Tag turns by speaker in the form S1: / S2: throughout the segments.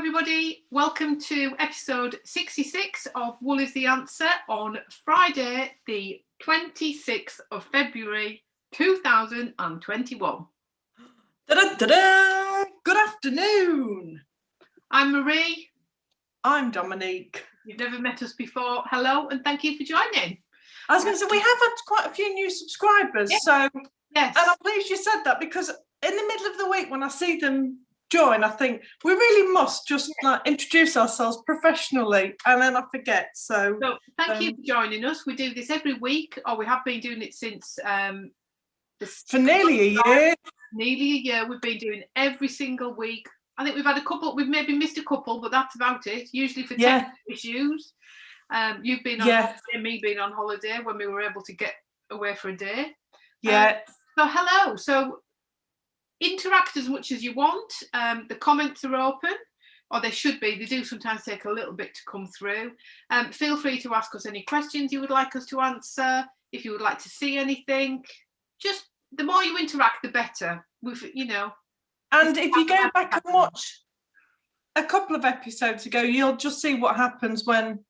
S1: everybody. Welcome to episode 66 of Wool is the Answer on Friday, the 26th of February 2021.
S2: Da-da-da-da! Good afternoon.
S1: I'm Marie.
S2: I'm Dominique.
S1: You've never met us before. Hello, and thank you for joining.
S2: I was going to say, we have had quite a few new subscribers.
S1: Yes.
S2: So,
S1: Yes.
S2: And I'm pleased you said that, because in the middle of the week when I see them join, I think we really must just introduce ourselves professionally, and then I forget. So
S1: thank you for joining us. We do this every week, or we have been doing it since
S2: for nearly a year.
S1: Nearly a year. We've been doing every single week. I think we've had a couple. We've maybe missed a couple, but that's about it. Usually for technical issues. You've been on holiday, me being on holiday when we were able to get away for a day.
S2: Yeah.
S1: So hello. So interact as much as you want. The comments are open, or they should be. They do sometimes take a little bit to come through. Feel free to ask us any questions you would like us to answer. If you would like to see anything, just the more you interact, the better.
S2: And if you go back and watch a couple of episodes ago, you'll just see what happens when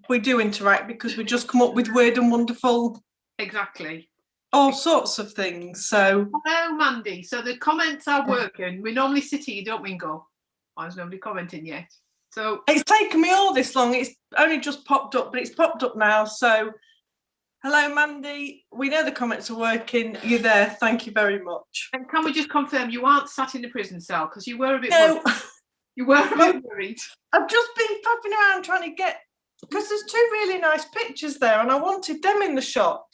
S2: we do interact, because we just come up with weird and wonderful.
S1: Exactly.
S2: All sorts of things. So
S1: hello, Mandy. So the comments are working. We normally sit here, don't we, and go, why is nobody commenting yet? So
S2: it's taken me all this long. It's only just popped up, but it's popped up now. So hello, Mandy. We know the comments are working. You're there. Thank you very much.
S1: And can we just confirm you aren't sat in the prison cell? Because you were a bit
S2: worried.
S1: You were a bit worried.
S2: I've just been popping around trying to get, because there's two really nice pictures there, and I wanted them in the shot.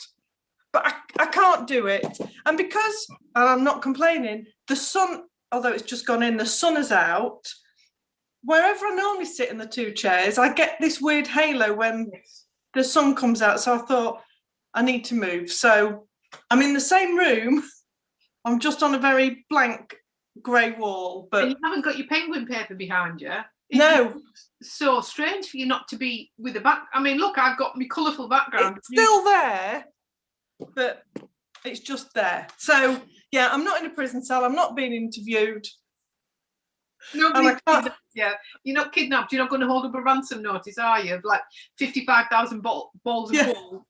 S2: But I can't do it. And because, and I'm not complaining, the sun, although it's just gone in, the sun is out. Wherever I normally sit in the two chairs, I get this weird halo when the sun comes out. So I thought, I need to move. So I'm in the same room. I'm just on a very blank grey wall. But
S1: and you haven't got your penguin paper behind you.
S2: No.
S1: It's so strange for you not to be with the back. I mean, look, I've got my colourful background.
S2: It's still there. But it's just there. So yeah, I'm not in a prison cell. I'm not being interviewed.
S1: You're not kidnapped. You're not going to hold up a ransom notice, are you? Of like 55,000 balls of wool.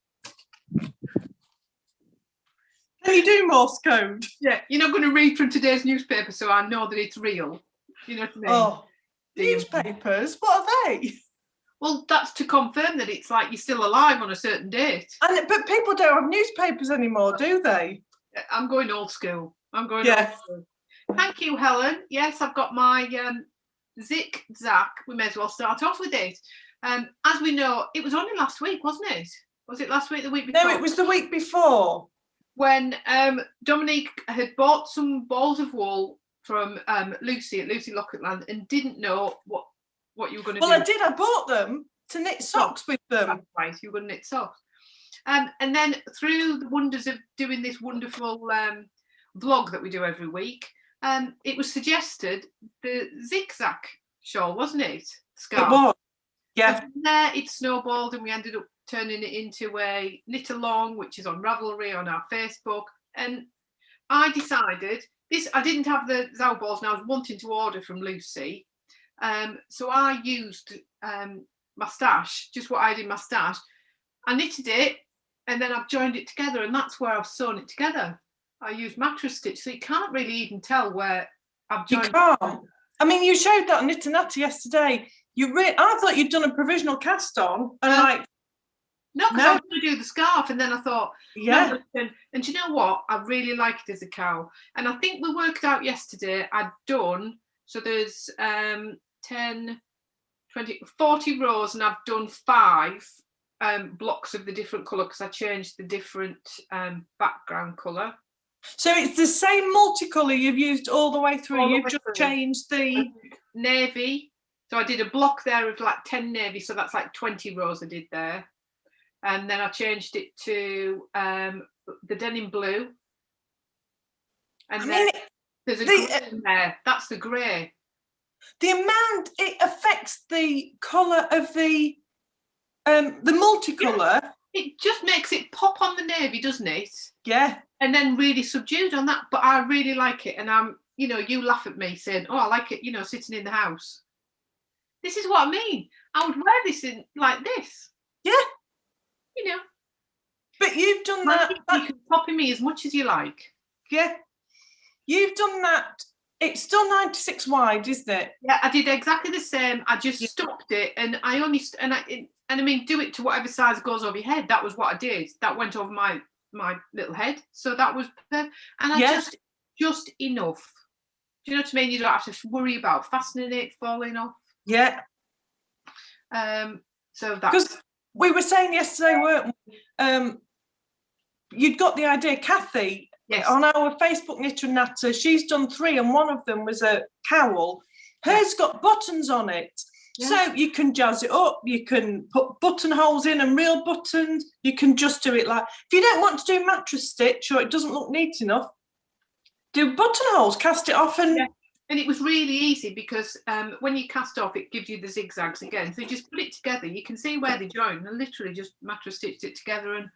S2: Can you do Morse code?
S1: Yeah, you're not going to read from today's newspaper, so I know that it's real. You know what I mean?
S2: Oh, newspapers? What are they?
S1: Well, that's to confirm that it's like you're still alive on a certain date.
S2: But people don't have newspapers anymore, do they?
S1: I'm going old school. Old school. Thank you, Helen. Yes, I've got my Zick Zack. We may as well start off with it. As we know, it was only last week, wasn't it? Was it last week, the week before?
S2: No, it was the week before.
S1: When Dominique had bought some balls of wool from Lucy at Lucy Locket Land and didn't know what you were going to do.
S2: Well, I did. I bought them to knit socks with them.
S1: That's right, you were going to knit socks. And then through the wonders of doing this wonderful vlog that we do every week, it was suggested the Zigzag shawl, wasn't it? Scarf.
S2: It was. Yeah.
S1: And from there, it snowballed, and we ended up turning it into a knit along, which is on Ravelry on our Facebook. And I decided I didn't have the Zauberballs, and I was wanting to order from Lucy. So I used my stash, just what I had in my stash. I knitted it, and then I've joined it together, and that's where I've sewn it together. I used mattress stitch, so you can't really even tell where I've joined.
S2: You can't. I mean, you showed that on Knit and Natter yesterday. I thought you'd done a provisional cast on, and
S1: no, because I was going to do the scarf, and then I thought,
S2: yeah.
S1: No, and do you know what? I really like it as a cowl, and I think we worked out yesterday. I'd done, so there's 10, 20, 40 rows, and I've done 5 blocks of the different colour, because I changed the different background colour.
S2: So it's the same multicolour you've used all the way through. You've just changed the
S1: navy. So I did a block there of like 10 navy, so that's like 20 rows I did there. And then I changed it to the denim blue. And there's a grey in there. That's the grey.
S2: The amount it affects the colour of the multicolour.
S1: Yeah. It just makes it pop on the navy, doesn't it?
S2: Yeah.
S1: And then really subdued on that. But I really like it. And you laugh at me saying, oh, I like it, sitting in the house. This is what I mean. I would wear this in like this.
S2: Yeah.
S1: You know.
S2: But you've done that.
S1: You can copy me as much as you like.
S2: Yeah. You've done that. It's still 96 wide, isn't it?
S1: Yeah, I did exactly the same. I just stopped it, and I only I mean, do it to whatever size goes over your head. That was what I did. That went over my little head, so that was and I just enough. Do you know what I mean? You don't have to worry about fastening it, falling off.
S2: Yeah.
S1: So that,
S2: because we were saying yesterday, weren't we? You'd got the idea, Kathy.
S1: Yes.
S2: On our Facebook Knitter and Natter, she's done 3, and one of them was a cowl. Hers got buttons on it. Yeah. So you can jazz it up, you can put buttonholes in and real buttons, you can just do it like, if you don't want to do mattress stitch or it doesn't look neat enough, do buttonholes, cast it off and...
S1: Yeah. And it was really easy because when you cast off, it gives you the zigzags again. So you just put it together, you can see where they join, and literally just mattress stitched it together, and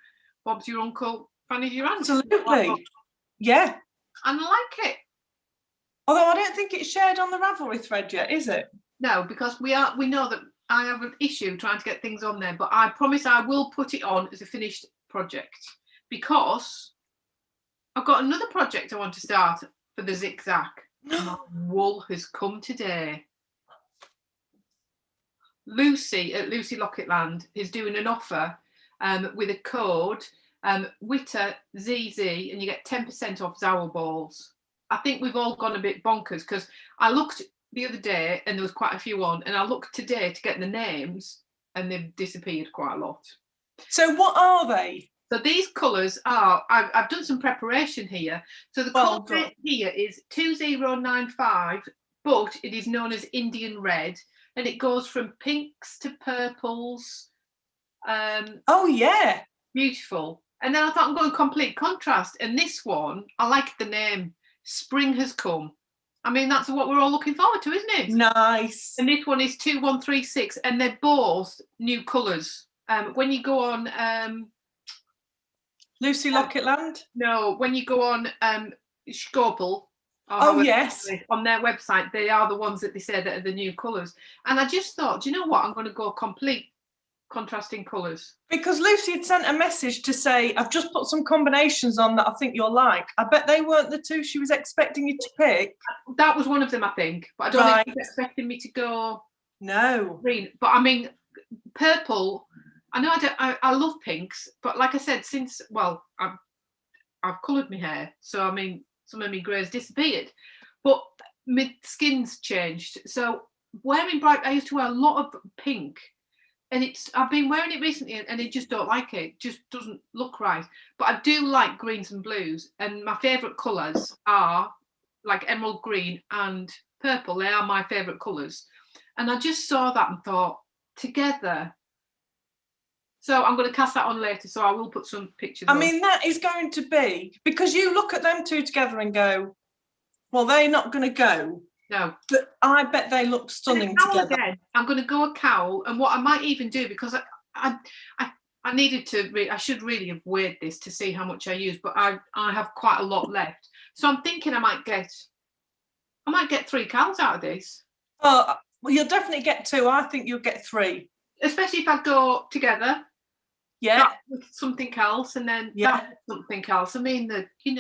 S1: Bob's your uncle, Fanny's your aunt.
S2: Absolutely. Yeah.
S1: And I like it.
S2: Although I don't think it's shared on the Ravelry thread yet, is it?
S1: No, because we know that I have an issue trying to get things on there, but I promise I will put it on as a finished project, because I've got another project I want to start for the Zick Zack. My wool has come today. Lucy at Lucy Locket Land is doing an offer with a code WITAZZ, and you get 10% off Zauberballs. I think we've all gone a bit bonkers, because I looked the other day and there was quite a few on, and I looked today to get the names and they've disappeared quite a lot.
S2: So what are they?
S1: So these colours are, I've done some preparation here. So the colour here is 2095, but it is known as Indian red, and it goes from pinks to purples.
S2: Oh yeah,
S1: beautiful. And then I thought I'm going complete contrast, and this one, I like the name, Spring Has Come. I mean, that's what we're all looking forward to, isn't it?
S2: Nice.
S1: And this one is 2136, and they're both new colours. When you go on
S2: Lucy Locket Land?
S1: No, when you go on Scorpel,
S2: yes,
S1: on their website, they are the ones that they say that are the new colours. And I just thought, do you know what? I'm going to go complete contrasting colours.
S2: Because Lucy had sent a message to say, I've just put some combinations on that I think you'll like. I bet they weren't the two she was expecting you to pick.
S1: That was one of them, I think. But I don't think she was expecting me to go green. But I mean, purple, I know I love pinks, but like I said, since, well, I've coloured my hair. So, I mean, some of my greys disappeared. But my skin's changed. So wearing bright, I used to wear a lot of pink. And I've been wearing it recently, and I just don't like it. It just doesn't look right. But I do like greens and blues, and my favourite colours are like emerald green and purple. They are my favourite colours. And I just saw that and thought, together. So I'm going to cast that on later, so I will put some pictures on.
S2: I mean, that is going to be, because you look at them two together and go, well, they're not going to go.
S1: No.
S2: But I bet they look stunning together.
S1: Again, I'm going to go a cowl, and what I might even do, because I needed to, I should really have weighed this to see how much I use, but I have quite a lot left. So I'm thinking I might get 3 cowls out of this.
S2: Oh, well, you'll definitely get 2. I think you'll get 3.
S1: Especially if I go together.
S2: Yeah.
S1: With something else, and then that with something else. I mean,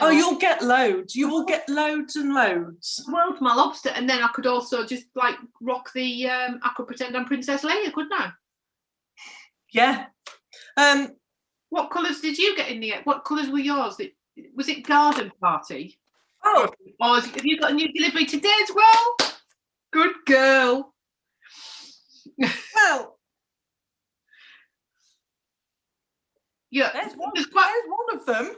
S2: Oh, you'll get loads. You will get loads and loads.
S1: World's my lobster, and then I could also just like rock the. I could pretend I'm Princess Leia, couldn't I?
S2: Yeah.
S1: What colours did you get in the? What colours were yours? Was it garden party?
S2: Oh.
S1: Or have you got a new delivery today as well? Good girl.
S2: Well.
S1: Yeah,
S2: there's one of them.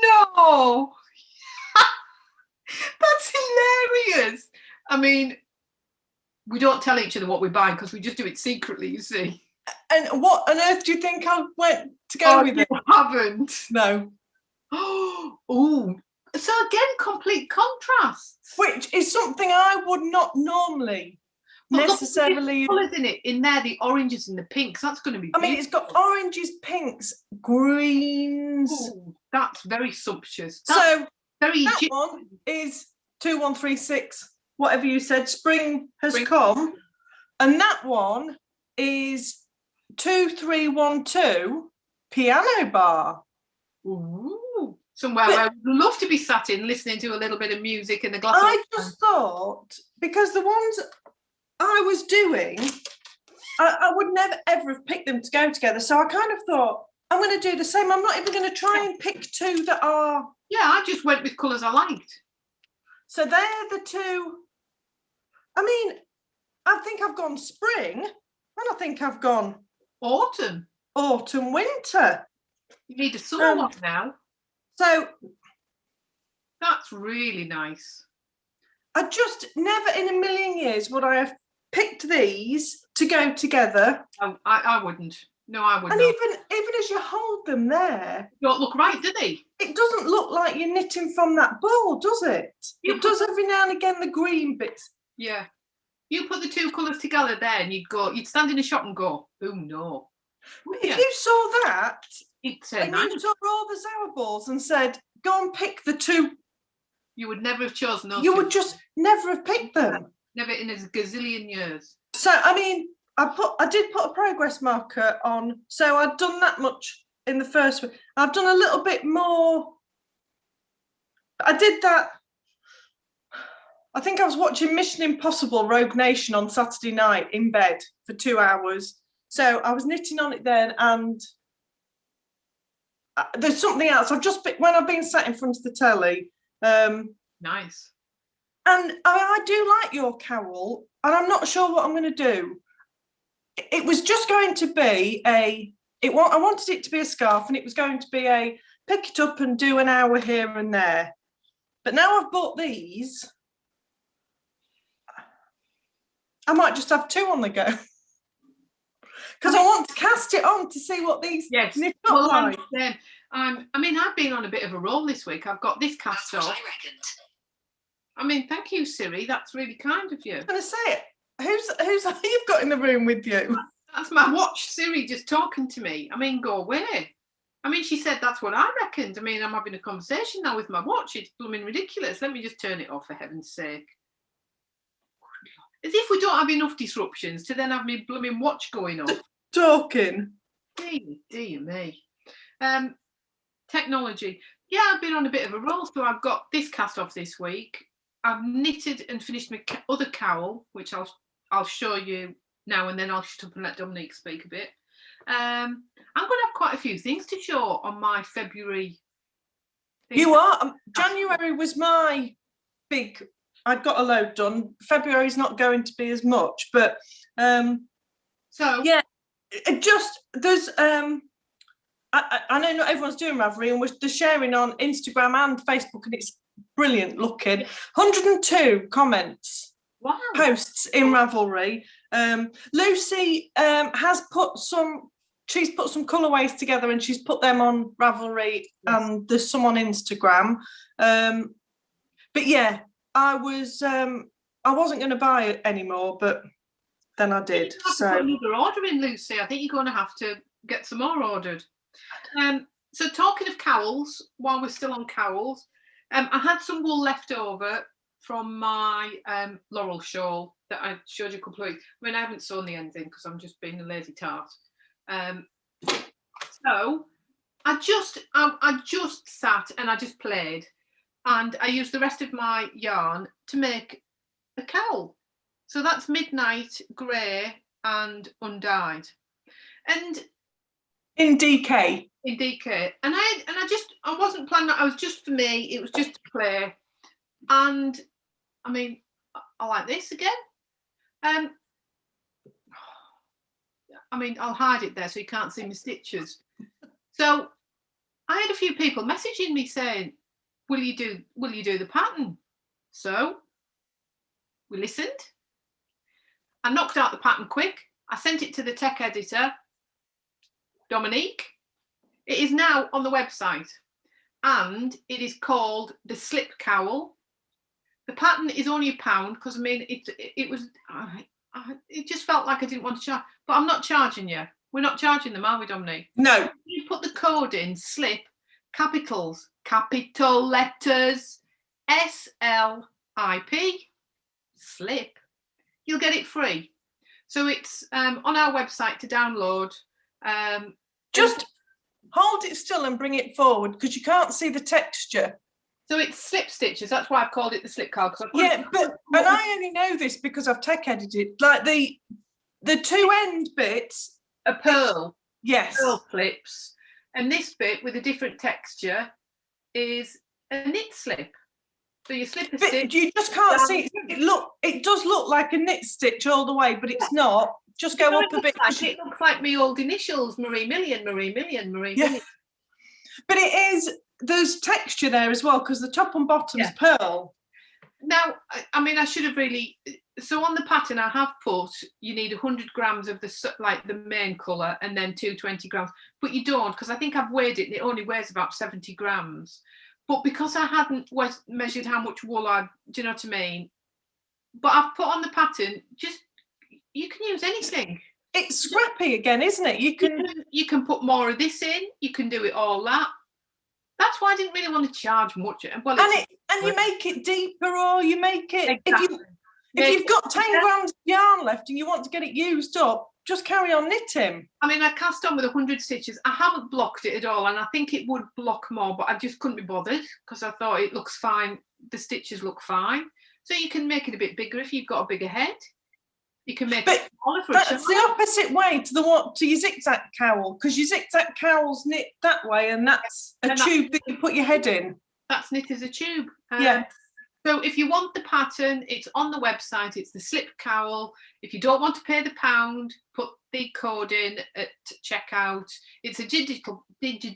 S1: No, that's hilarious. I mean, we don't tell each other what we're buying because we just do it secretly, you see.
S2: And what on earth do you think I went to go with it?
S1: You haven't.
S2: No.
S1: Oh, so again, complete contrasts.
S2: Which is something I would not normally necessarily.
S1: Colours in it, in there, the oranges and the pinks. That's going to be.
S2: I mean, it's got oranges, pinks, greens.
S1: Ooh, that's very sumptuous.
S2: That's
S1: very.
S2: That one is 2136. Whatever you said, spring has come. And that one is 2312 piano bar.
S1: Ooh, somewhere where we'd love to be sat in listening to a little bit of music and a glass
S2: I
S1: of
S2: just thought, because the ones I was doing, I would never ever have picked them to go together. So I kind of thought, I'm going to do the same. I'm not even going to try and pick two that are.
S1: Yeah, I just went with colours I liked.
S2: So they're the two. I mean, I think I've gone spring, and I think I've gone
S1: autumn,
S2: winter.
S1: You need a summer one now.
S2: So
S1: that's really nice. I
S2: just never in a million years would I have picked these to go together.
S1: Oh, I wouldn't. No, I wouldn't.
S2: And even as you hold them there,
S1: they don't look right, do they?
S2: It doesn't look like you're knitting from that ball, does it? It does every now and again, the green bits.
S1: Yeah. You put the two colours together there and you'd stand in a shop and go, oh no.
S2: If you saw that,
S1: and
S2: you saw all the Zauberballs and said, go and pick the two.
S1: You would never have chosen those.
S2: You would just never have picked them.
S1: Never in a gazillion years.
S2: So, I mean, I did put a progress marker on. So I'd done that much in the first week. I've done a little bit more. I did that. I think I was watching Mission Impossible Rogue Nation on Saturday night in bed for 2 hours. So I was knitting on it then, and there's something else. When I've been sat in front of the telly.
S1: Nice.
S2: And I do like your cowl, and I'm not sure what I'm going to do. It was just going to be I wanted it to be a scarf, and it was going to be a pick it up and do an hour here and there. But now I've bought these, I might just have two on the go. Because I want to cast it on to see what these knit up like.
S1: I mean, I've been on a bit of a roll this week. I've got this cast off. I mean, thank you, Siri. That's really kind of you.
S2: I was going to say it. Who's you've got in the room with you?
S1: That's my watch, Siri, just talking to me. I mean, go away. I mean, she said that's what I reckoned. I mean, I'm having a conversation now with my watch. It's blooming ridiculous. Let me just turn it off, for heaven's sake. As if we don't have enough disruptions to then have me blooming watch going off.
S2: Talking.
S1: Dear me. Technology. Yeah, I've been on a bit of a roll. So I've got this cast off this week. I've knitted and finished my other cowl, which I'll show you now, and then I'll shut up and let Dominique speak a bit. I'm going to have quite a few things to show on my February.
S2: You are. January was my big. I'd got a load done. February's not going to be as much, but
S1: so
S2: yeah, there's I know not everyone's doing Ravelry, and they're sharing on Instagram and Facebook, and it's brilliant looking. 102 comments.
S1: Wow.
S2: Posts in Ravelry. Lucy has put some. She's put some colourways together, and she's put them on Ravelry, and there's some on Instagram. But yeah, I wasn't going to buy it anymore, but then I did.
S1: So put another order in, Lucy. I think you're going to have to get some more ordered. So talking of cowls, while we're still on cowls, I had some wool left over from my Laurel shawl that I showed you a couple of weeks. I mean, I haven't sewn the ending because I'm just being a lazy tart. So I just sat and I just played, and I used the rest of my yarn to make a cowl. So that's Midnight Grey and Undyed, and
S2: in DK.
S1: And I wasn't planning that. I was just for me. It was just to play, and I mean, I like this again. I mean, I'll hide it there so you can't see my stitches. So I had a few people messaging me saying, will you do the pattern? So we listened. I knocked out the pattern quick. I sent it to the tech editor, Dominique. It is now on the website, and it is called the Slip Cowl. The pattern is only £1 because I mean it just felt like I didn't want to charge, but I'm not charging you. We're not charging them, are we, Dominique?
S2: No.
S1: You put the code in, slip, capitals, capital letters, SLIP, slip. You'll get it free. So it's on our website to download.
S2: Just hold it still and bring it forward because you can't see the texture.
S1: So it's slip stitches. That's why I've called it the Slip Cowl.
S2: Yeah, and I only know this because I've tech edited. Like the two end bits.
S1: A pearl.
S2: Yes.
S1: Pearl slips. And this bit with a different texture is a knit slip. So you slip a stitch.
S2: You just can't see it does look like a knit stitch all the way, but it's not. Just go up a bit.
S1: It looks like me old initials, Marie Million.
S2: Yeah. But it is, there's texture there as well because the top and bottom's pearl.
S1: Now, I mean, I should have really, so on the pattern I have put, you need 100 grams of the main colour and then 220 grams, but you don't, because I think I've weighed it and it only weighs about 70 grams. But because I hadn't measured how much wool do you know what I mean? But I've put on the pattern, you can use anything.
S2: It's scrappy again, isn't it? You can
S1: put more of this in, you can do it all that. That's why I didn't really want to charge much. Well,
S2: and you make it deeper, or you make it,
S1: exactly.
S2: if you've got 10 grams of yarn left and you want to get it used up, just carry on knitting.
S1: I mean, I cast on with 100 stitches. I haven't blocked it at all, and I think it would block more, but I just couldn't be bothered because I thought it looks fine. The stitches look fine. So you can make it a bit bigger if you've got a bigger head. You can make it smaller for
S2: that's the opposite way to your zigzag cowl, because your zigzag cowls knit that way, and that's a tube that you put your head in.
S1: That's knit as a tube.
S2: Yeah.
S1: So if you want the pattern, it's on the website. It's the Slip Cowl. If you don't want to pay the £1, put the code in at checkout. It's a digital pattern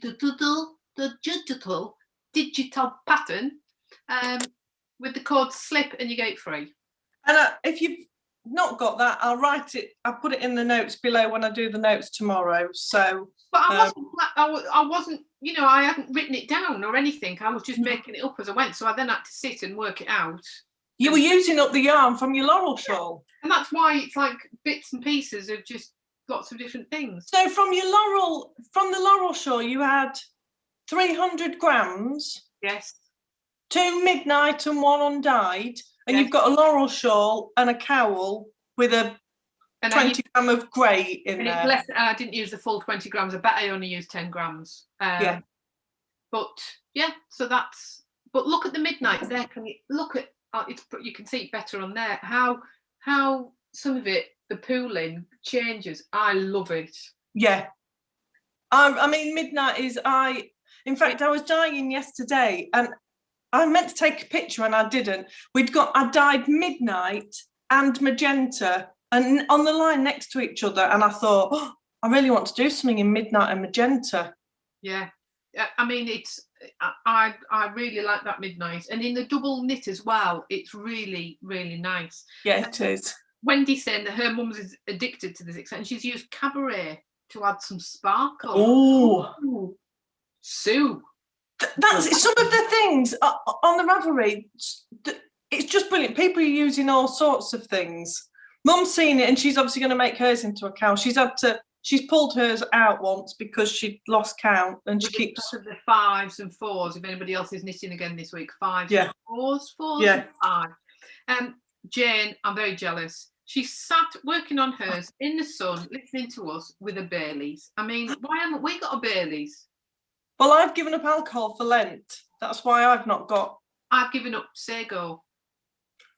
S1: with the code SLIP, and you get it free.
S2: And if you've not got that, I'll write it. I'll put it in the notes below when I do the notes tomorrow. So,
S1: but I wasn't. You know, I hadn't written it down or anything. I was just making it up as I went. So I then had to sit and work it out.
S2: You were using up the yarn from your laurel shawl,
S1: and that's why it's like bits and pieces of just lots of different things.
S2: So from the laurel shawl, you had 300 grams.
S1: Yes. 2
S2: midnight and 1 undyed. And you've got a laurel shawl and a cowl with a 20 gram of grey in there.
S1: I didn't use the full 20 grams. I bet I only used 10 grams. But yeah, so that's. But look at the midnight there. Can you look at? You can see it better on there. How some of it, the pooling changes. I love it.
S2: Yeah. I mean, midnight is. In fact, I was dyeing yesterday, and I meant to take a picture and I didn't. I dyed midnight and magenta and on the line next to each other. And I thought, oh, I really want to do something in midnight and magenta.
S1: Yeah. I mean, I really like that midnight. And in the double knit as well, it's really, really nice.
S2: Yeah, it is.
S1: Wendy's saying that her mum's addicted to the Zigzag and she's used cabaret to add some sparkle.
S2: Oh.
S1: Sue.
S2: That's some of the things on the Ravelry. It's just brilliant. People are using all sorts of things. Mum's seen it, and she's obviously going to make hers into a cowl. She's pulled hers out once because she'd lost count, and she keeps
S1: the 5s and 4s. If anybody else is knitting again this week, 5s, and 4s,
S2: yeah.
S1: And 5. Jane, I'm very jealous. She sat working on hers in the sun, listening to us with a Baileys. I mean, why haven't we got a Baileys?
S2: Well, I've given up alcohol for Lent. That's why I've not got.
S1: I've given up Sago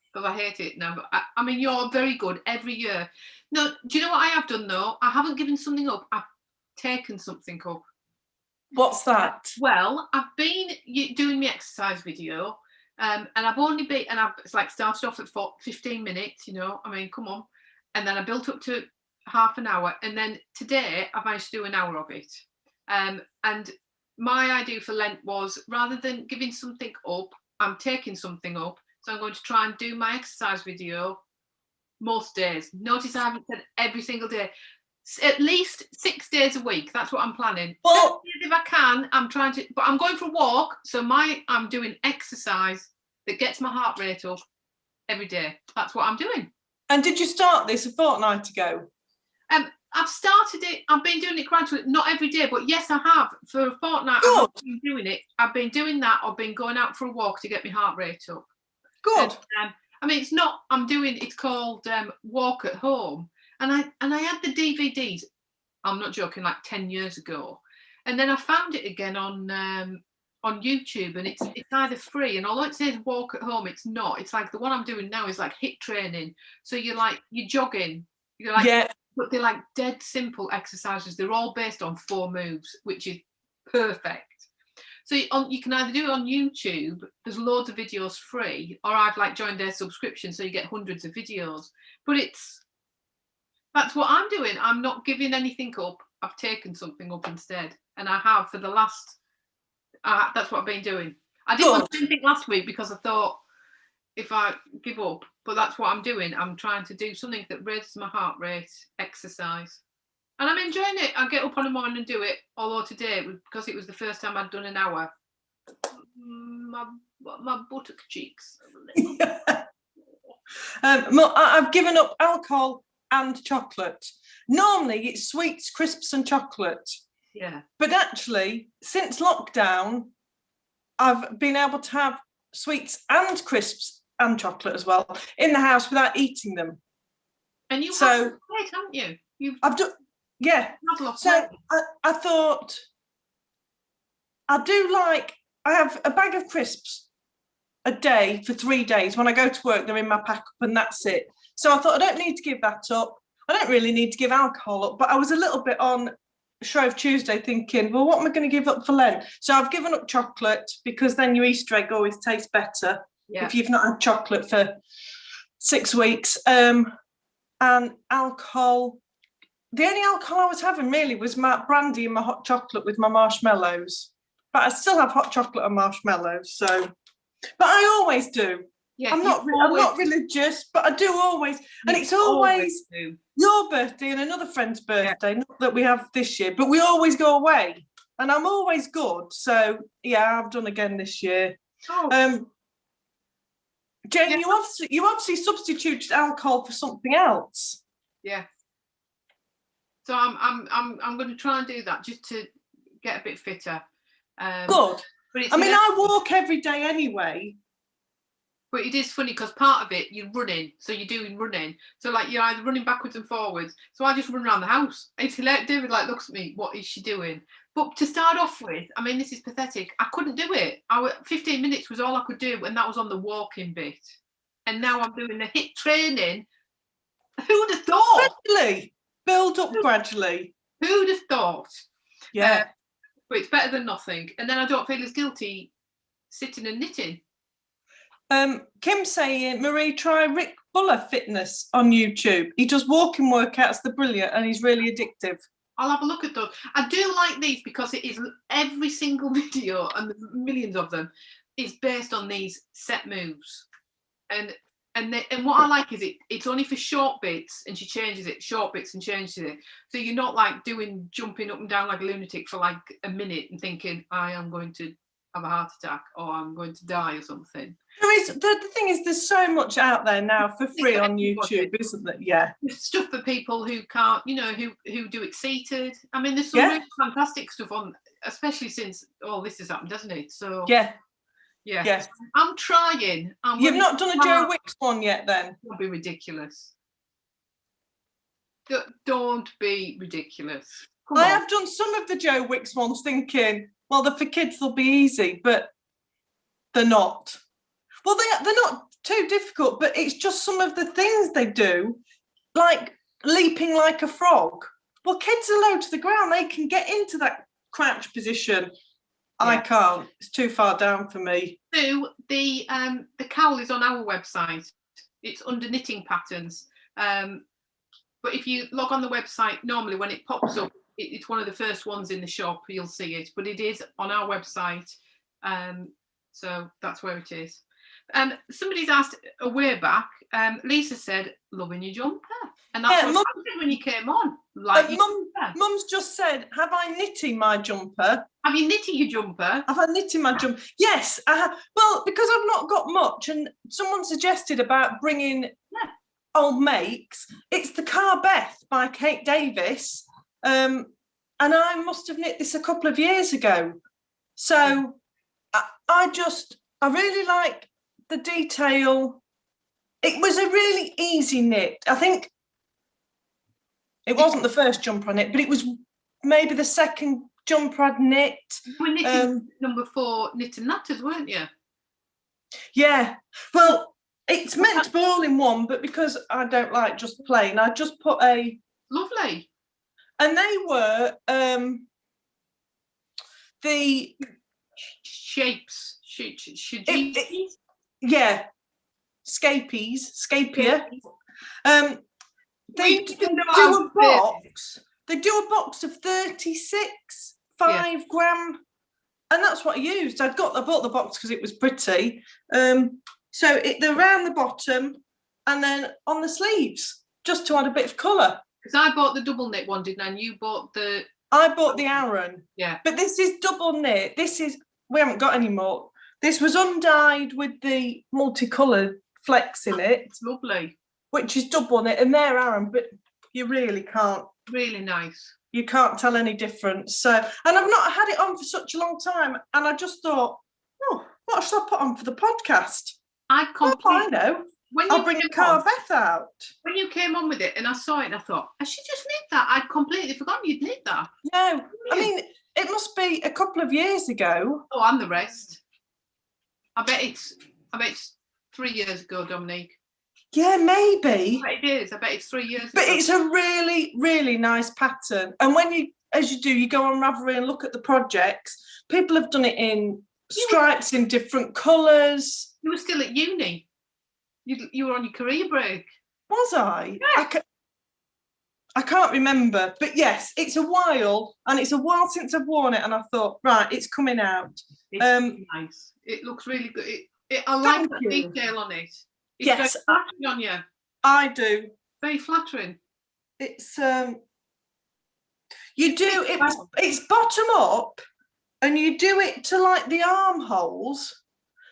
S1: because I hate it now. But I mean, you're very good every year. No, do you know what I have done though? I haven't given something up. I've taken something up.
S2: What's that?
S1: Well, I've been doing my exercise video, and I've only been, and I've started off at 15 minutes. You know, I mean, come on, and then I built up to half an hour, and then today I managed to do an hour of it, and. My idea for Lent was, rather than giving something up, I'm taking something up. So I'm going to try and do my exercise video most days. Notice I haven't said every single day. At least 6 days a week. That's what I'm planning.
S2: Well,
S1: if I can, I'm trying to, but I'm going for a walk. So I'm doing exercise that gets my heart rate up every day. That's what I'm doing.
S2: And did you start this a fortnight ago?
S1: I've started it. I've been doing it gradually, not every day, but yes, I have. For a fortnight, I've been doing it. I've been doing that. I've been going out for a walk to get my heart rate up.
S2: Good.
S1: And, I mean, it's called Walk at Home. and I had the DVDs. I'm not joking, like 10 years ago, and then I found it again on YouTube, and it's either free, and although it says walk at home, it's not. It's like the one I'm doing now is like HIIT training. So you're jogging. You're like,
S2: Yeah.
S1: But they're like dead simple exercises. They're all based on 4 moves, which is perfect. So you can either do it on YouTube. There's loads of videos free, or I've like joined their subscription, so you get hundreds of videos. But that's what I'm doing. I'm not giving anything up. I've taken something up instead, and I have for the last. That's what I've been doing. I didn't want to do anything last week because I thought if I give up, but that's what I'm doing. I'm trying to do something that raises my heart rate, exercise. And I'm enjoying it. I get up on the morning and do it. Although today, because it was the first time I'd done an hour, my buttock cheeks.
S2: I've given up alcohol and chocolate. Normally, it's sweets, crisps, and chocolate.
S1: Yeah.
S2: But actually, since lockdown, I've been able to have sweets and crisps and chocolate as well in the house without eating them.
S1: And you have lost weight, haven't you?
S2: I've done. Yeah. So I thought I have a bag of crisps a day for 3 days. When I go to work, they're in my pack up and that's it. So I thought I don't need to give that up. I don't really need to give alcohol up, but I was a little bit on Shrove Tuesday thinking, well, what am I going to give up for Lent? So I've given up chocolate because then your Easter egg always tastes better if you've not had chocolate for 6 weeks. And alcohol. The only alcohol I was having really was my brandy and my hot chocolate with my marshmallows. But I still have hot chocolate and marshmallows. So, but I always do. Yes, I'm not religious, but I do always. And it's always your birthday and another friend's birthday, not that we have this year, but we always go away. And I'm always good. So, yeah, I've done again this year. Jane, you obviously substituted alcohol for something else.
S1: Yeah. So I'm going to try and do that just to get a bit fitter.
S2: Good. I walk every day anyway.
S1: But it is funny because part of it you're running, so you're doing running. So like you're either running backwards and forwards. So I just run around the house. It's hilarious. David looks at me. What is she doing? But to start off with, this is pathetic. I couldn't do it. 15 minutes was all I could do, and that was on the walking bit. And now I'm doing the HIIT training. Who'd have thought?
S2: Gradually. Build up gradually.
S1: Who'd have thought?
S2: Yeah.
S1: But it's better than nothing. And then I don't feel as guilty sitting and knitting.
S2: Kim's saying, Marie, try Rick Buller Fitness on YouTube. He does walking workouts, they're brilliant, and he's really addictive.
S1: I'll have a look at those. I do like these because it is every single video, and there's millions of them, is based on these set moves. And what I like is it's only for short bits, and she changes it, short bits and changes it. So you're not like jumping up and down like a lunatic for like a minute and thinking, I am going to have a heart attack or I'm going to die or something.
S2: There is the thing is there's so much out there now for free on YouTube, isn't there? Yeah.
S1: There's stuff for people who can't, who do it seated. There's some really fantastic stuff on, especially since all this has happened, doesn't it? So yeah. I'm trying.
S2: You've not done a Joe Wicks one yet then?
S1: Don't be ridiculous. Don't be ridiculous.
S2: I have done some of the Joe Wicks ones thinking, well, they're for kids, they'll be easy, but they're not. Well, they're not too difficult, but it's just some of the things they do, like leaping like a frog. Well, kids are low to the ground. They can get into that crouch position. Yeah. I can't. It's too far down for me.
S1: So the cowl is on our website. It's under knitting patterns. But if you log on the website, normally when it pops up, it's one of the first ones in the shop. You'll see it, but it is on our website. So that's where it is. Somebody's asked a way back. Lisa said, "Loving your jumper," and that's what I did when you came on.
S2: Mum's just said, "Have I knitted my jumper?"
S1: Have you knitted your jumper?
S2: Have I knitted my jumper? Yes, I have. Well, because I've not got much, and someone suggested about bringing old makes. It's the Carbeth by Kate Davies, and I must have knit this a couple of years ago. So I really like the detail. It was a really easy knit. I think It wasn't the first jumper I knit, but it was maybe the second jumper I'd knit.
S1: You were knitting number 4 knit and natters, weren't you?
S2: Yeah. Well, it's meant to be all in one, but because I don't like just plain, I just put a...
S1: Lovely.
S2: And they were the...
S1: Shapes.
S2: Yeah. Scapia. They do a box. They do a box of 36 5-gram, and that's what I used. I bought the box because it was pretty. So they're around the bottom, and then on the sleeves, just to add a bit of colour.
S1: Because I bought the double knit one, didn't I? And you bought the...
S2: I bought the Aran.
S1: Yeah.
S2: But this is double knit. We haven't got any more. This was undyed with the multicoloured flecks in it.
S1: It's lovely.
S2: Which is double knit, and they're Aran, but you really can't.
S1: Really nice.
S2: You can't tell any difference. So, and I've not had it on for such a long time, and I just thought, oh, what should I put on for the podcast? I know. I'll bring a Carbeth out.
S1: When you came on with it and I saw it, and I thought, I should just knit that. I'd completely forgotten you'd knit that.
S2: No, I mean, it must be a couple of years ago.
S1: Oh, and the rest. I bet it's 3 years ago, Dominique.
S2: Yeah, maybe.
S1: I bet it is. I bet it's 3 years ago.
S2: But it's a really, really nice pattern. And when you go on Ravelry and look at the projects, people have done it in stripes in different colours.
S1: You were still at uni. You were on your career break.
S2: Was I?
S1: Yeah.
S2: I can't remember. But yes, it's a while, and it's a while since I've worn it, and I thought, right, it's coming out.
S1: It's really nice. It looks really good. I like the detail on it. It's very flattering on you.
S2: I do.
S1: Very flattering.
S2: It's it's bottom up, and you do it to like the armholes.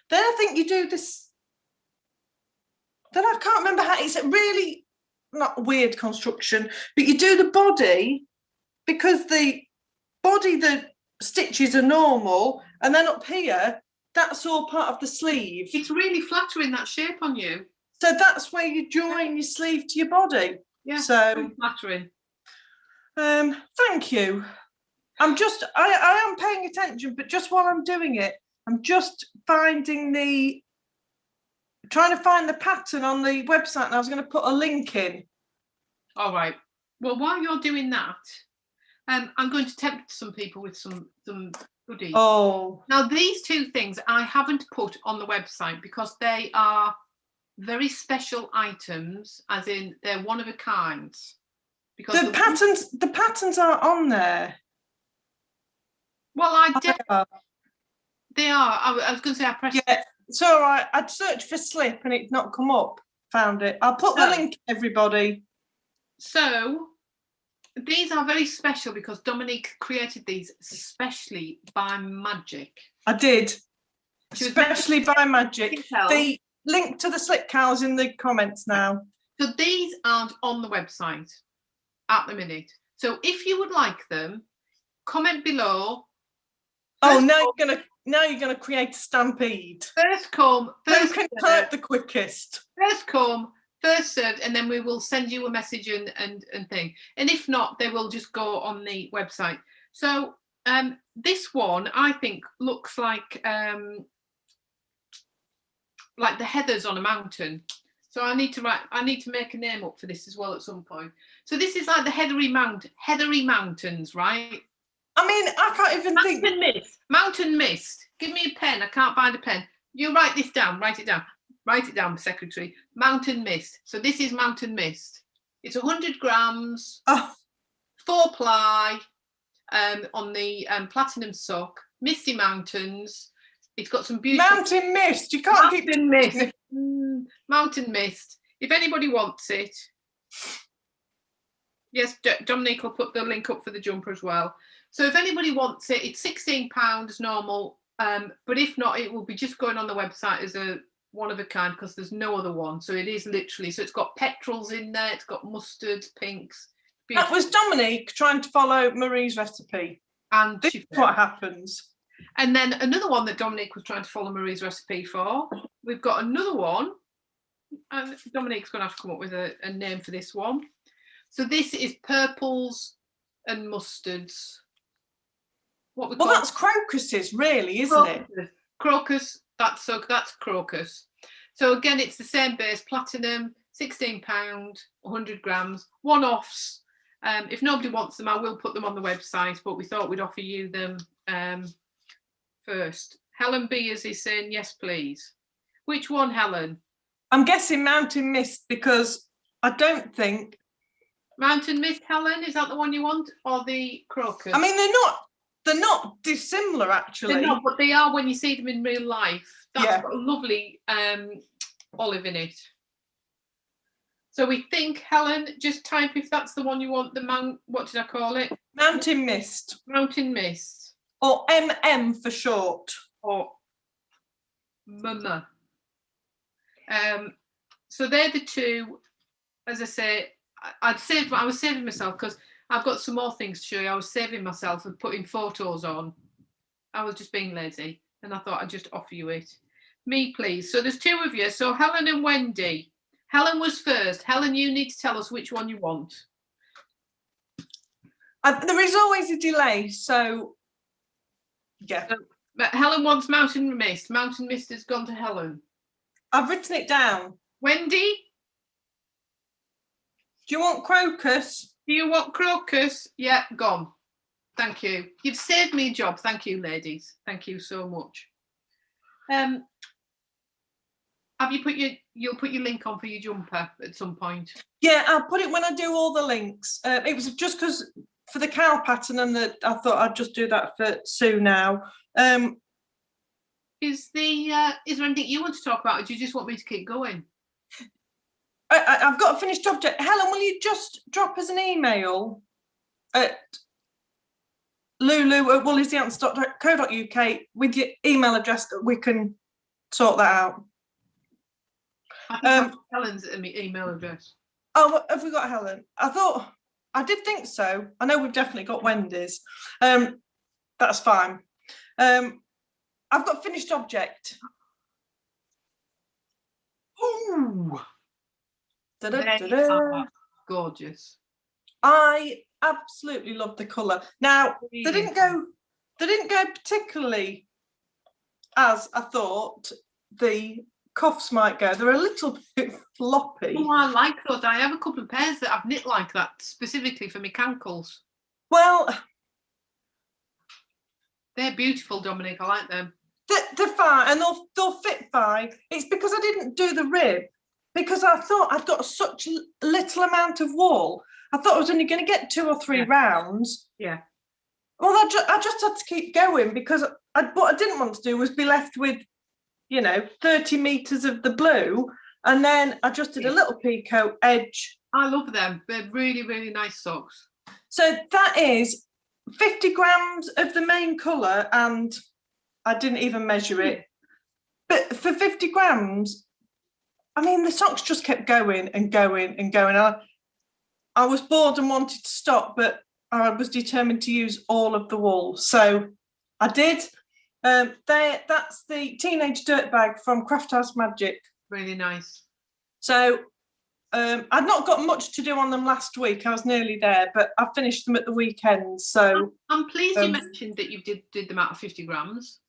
S2: Then I think you do this. Then I can't remember how. It's a really not weird construction, but you do the body because the stitches are normal, and then up here, that's all part of the sleeve.
S1: It's really flattering, that shape on you.
S2: So that's where you join your sleeve to your body.
S1: Yeah,
S2: so
S1: very flattering.
S2: Thank you. I am paying attention, but just while I'm doing it, I'm just trying to find the pattern on the website, and I was going to put a link in.
S1: All right. Well, while you're doing that, I'm going to tempt some people with some goodies.
S2: Oh.
S1: Now, these two things I haven't put on the website because they are very special items, as in they're one of a kind. Because
S2: the patterns are on there.
S1: Well, they are. I was going to say I pressed.
S2: Yeah, it's all right. I'd searched for slip and it's not come up. Found it. I'll put the link, everybody. So
S1: these are very special because Dominique created these specially by magic.
S2: I did. Especially by magic. The link to the slip cowls in the comments now.
S1: So these aren't on the website at the minute. So if you would like them, comment below.
S2: Now you're gonna create a stampede.
S1: First come, first
S2: who can type the quickest.
S1: First come, first served, and then we will send you a message and thing. And if not, they will just go on the website. So this one I think looks like the heathers on a mountain. So I need to make a name up for this as well at some point. So this is like the heathery mountains, right?
S2: I mean, I can't even think.
S1: Mountain mist. Give me a pen. I can't find a pen. You write this down. Write it down, secretary. Mountain mist. So this is mountain mist. It's 100 grams. 4-ply on the platinum sock. Misty mountains. It's got some beautiful
S2: mountain mist. You can't keep
S1: mist. Mountain mist. If anybody wants it, yes, Dominique will put the link up for the jumper as well. So if anybody wants it, it's £16 normal. But if not, it will be just going on the website as a one of a kind because there's no other one. So it is literally. So it's got petrels in there. It's got mustards, pinks. Beautiful.
S2: That was Dominique trying to follow Marie's recipe, and this is what happens.
S1: And then another one that Dominique was trying to follow Marie's recipe for. We've got another one, and Dominique's going to have to come up with a name for this one. So this is purples and mustards. What we
S2: Well,
S1: call
S2: that's crocuses, really, isn't it?
S1: crocus. That's crocus. So again, it's the same base, platinum, £16, 100 grams, one-offs. If nobody wants them, I will put them on the website, but we thought we'd offer you them first. Helen Beers is saying, yes, please. Which one, Helen?
S2: I'm guessing Mountain Mist, because I don't think...
S1: Mountain Mist, Helen, is that the one you want? Or the crocus?
S2: I mean, they're not dissimilar, actually.
S1: They're not, but they are when you see them in real life. That's got a lovely olive in it. So we think, Helen, just type if that's the one you want, what did I call it?
S2: Mountain Mist.
S1: Mountain Mist.
S2: Or MM for short.
S1: Or Mama. So they're the two, as I say, I was saving myself because I've got some more things to show you. I was saving myself and putting photos on. I was just being lazy and I thought I'd just offer you it. Me, please. So there's two of you. So Helen and Wendy. Helen was first. Helen, you need to tell us which one you want.
S2: There is always a delay, so yeah.
S1: But Helen wants Mountain Mist. Mountain Mist has gone to Helen.
S2: I've written it down.
S1: Wendy?
S2: Do you want crocus?
S1: Do you want crocus? Yeah, gone. Thank you. You've saved me a job. Thank you, ladies. Thank you so much. Have you you'll put your link on for your jumper at some point?
S2: Yeah, I'll put it when I do all the links. It was just because for the cowl pattern and I thought I'd just do that for Sue now.
S1: Is there anything you want to talk about, or do you just want me to keep going?
S2: I've got a finished object. Helen, will you just drop us an email at lulu@woolly'stheanswer.co.uk with your email address that we can sort that out.
S1: Helen's email address.
S2: Oh, have we got Helen? I did think so. I know we've definitely got Wendy's. That's fine. I've got finished object.
S1: Ooh. Gorgeous.
S2: I absolutely love the colour. Now they didn't go particularly as I thought the cuffs might go. They're a little bit floppy.
S1: Oh, I like those. I have a couple of pairs that I've knit like that specifically for my cankles.
S2: Well,
S1: they're beautiful, Dominique. I like them.
S2: They're fine, and they'll fit fine. It's because I didn't do the rib, because I thought I'd got such little amount of wool. I thought I was only going to get 2 or 3 rounds.
S1: Yeah.
S2: Well, I just had to keep going because what I didn't want to do was be left with, 30 meters of the blue, and then I just did a little picot edge.
S1: I love them. They're really, really nice socks.
S2: So that is 50 grams of the main colour, and I didn't even measure it. But for 50 grams, I mean, the socks just kept going and going and going. I was bored and wanted to stop, but I was determined to use all of the wool. So I did. That's the Teenage Dirtbag from Craft House Magic.
S1: Really nice.
S2: So I'd not got much to do on them last week. I was nearly there, but I finished them at the weekend. So
S1: I'm pleased you mentioned that you did them out of 50 grams.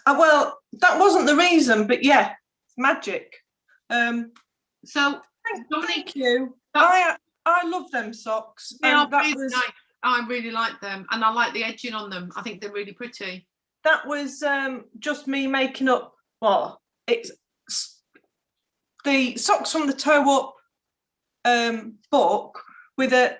S2: Well, that wasn't the reason, but yeah, magic.
S1: So Dominique,
S2: thank you. I love them socks.
S1: They are really nice. I really like them, and I like the edging on them. I think they're really pretty.
S2: That was just me making up. Well, it's the socks from the toe up book with a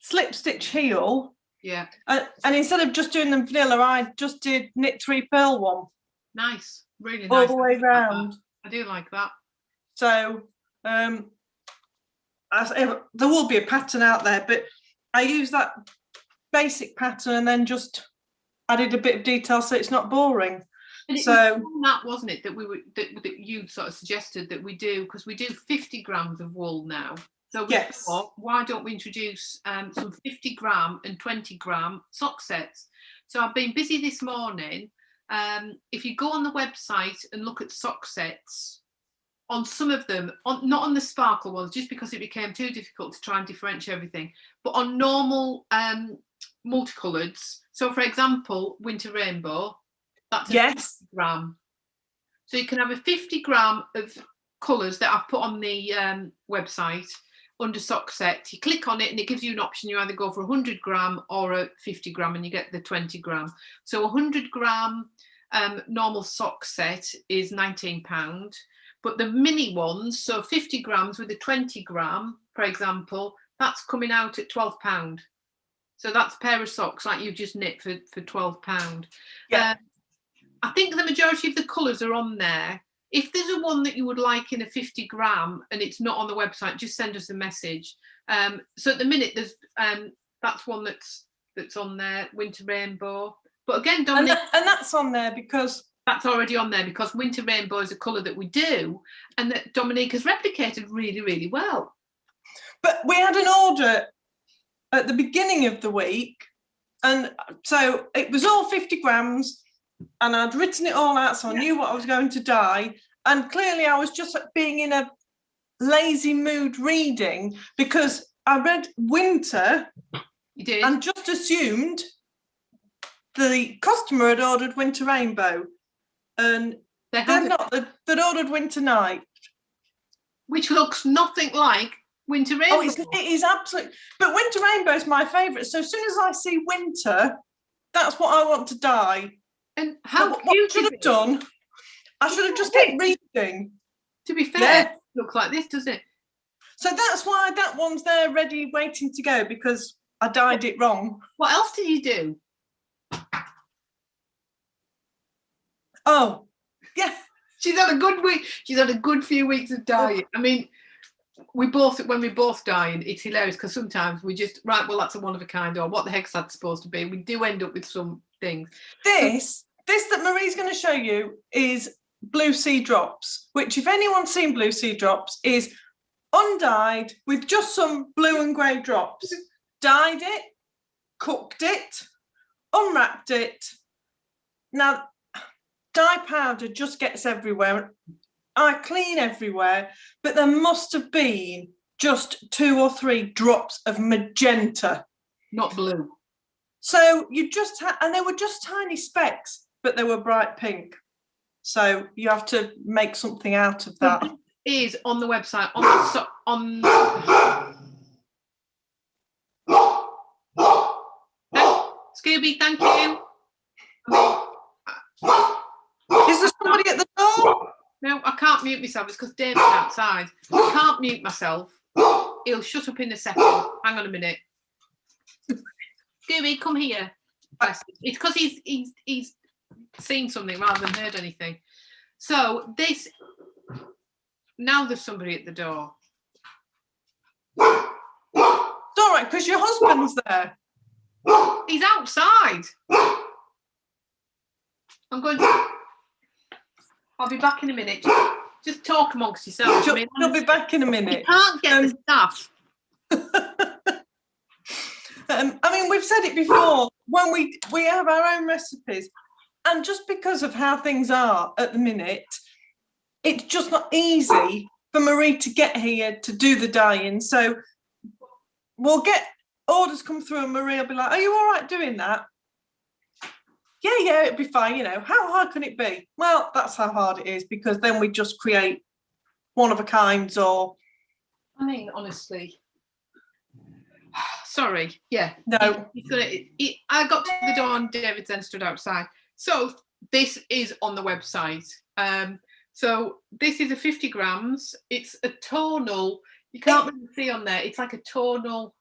S2: slip stitch heel.
S1: Yeah.
S2: And instead of just doing them vanilla, I just did knit 3 purl one.
S1: Nice, really nice.
S2: All the way round.
S1: I do like that.
S2: So there will be a pattern out there, but I use that basic pattern and then just added a bit of detail so it's not boring.
S1: And it was that, wasn't it, that you sort of suggested that we do, because we do 50 grams of wool now. So we thought, why don't we introduce some 50 gram and 20 gram sock sets? So I've been busy this morning. If you go on the website and look at sock sets on some of them, not on the sparkle ones, just because it became too difficult to try and differentiate everything, but on normal multicoloureds. So for example, Winter Rainbow, that's a 50 gram. So you can have a 50 gram of colours that I've put on the website under sock set. You click on it and it gives you an option. You either go for 100 gram or a 50 gram and you get the 20 gram. So 100 gram normal sock set is £19. But the mini ones, so 50 grams with a 20 gram, for example, that's coming out at £12. So that's a pair of socks like you've just knit for £12.
S2: Yeah.
S1: I think the majority of the colours are on there. If there's a one that you would like in a 50 gram and it's not on the website, just send us a message. So at the minute, there's that's one that's on there, Winter Rainbow. But again, Dominique,
S2: and that's on there because
S1: that's already on there because Winter Rainbow is a colour that we do and that Dominique has replicated really, really well.
S2: But we had an order at the beginning of the week, and so it was all 50 grams. And I'd written it all out, so I knew what I was going to dye. And clearly I was just being in a lazy mood reading because I read Winter and just assumed the customer had ordered Winter Rainbow. And they're not, they'd ordered Winter Night.
S1: Which looks nothing like Winter Rainbow.
S2: Oh, it is absolutely. But Winter Rainbow is my favourite. So as soon as I see Winter, that's what I want to dye.
S1: And how
S2: what I should have done, I should have just kept reading.
S1: To be fair, it looks like this, doesn't it?
S2: So that's why that one's there ready, waiting to go, because I dyed it wrong.
S1: What else did you do?
S2: Oh, yeah.
S1: She's had a good week. She's had a good few weeks of dyeing. I mean, when we both dyeing, it's hilarious because sometimes we just, right, well, that's a one of a kind, or what the heck's that supposed to be? We do end up with some things.
S2: This that Marie's going to show you is Blue Sea Drops, which if anyone's seen Blue Sea Drops is undyed with just some blue and grey drops. Dyed it, cooked it, unwrapped it. Now, dye powder just gets everywhere. I clean everywhere, but there must have been just 2 or 3 drops of magenta.
S1: Not blue.
S2: So you just had, and they were just tiny specks, but they were bright pink. So you have to make something out of that.
S1: It is on the website, on Scooby, thank you.
S2: Is there somebody at the door?
S1: No, I can't mute myself. It's because David's outside. I can't mute myself. He'll shut up in a second. Hang on a minute. Scooby, come here. It's because he's seen something rather than heard anything. So this, now there's somebody at the door.
S2: It's all right, because your husband's there.
S1: He's outside. I'll be back in a minute. Just talk amongst yourselves.
S2: You'll be back in a minute.
S1: You can't get the staff.
S2: I mean, we've said it before, when we have our own recipes, and just because of how things are at the minute, it's just not easy for Marie to get here to do the dyeing. So we'll get orders come through and Marie will be like, are you all right doing that? Yeah, it'd be fine, you know. How hard can it be? Well, that's how hard it is, because then we just create one of a kinds, or...
S1: I mean, honestly... Sorry, yeah.
S2: No.
S1: I got to the door and David then stood outside. So this is on the website. So this is a 50 grams. It's a tonal. You can't really see on there. It's like a tonal.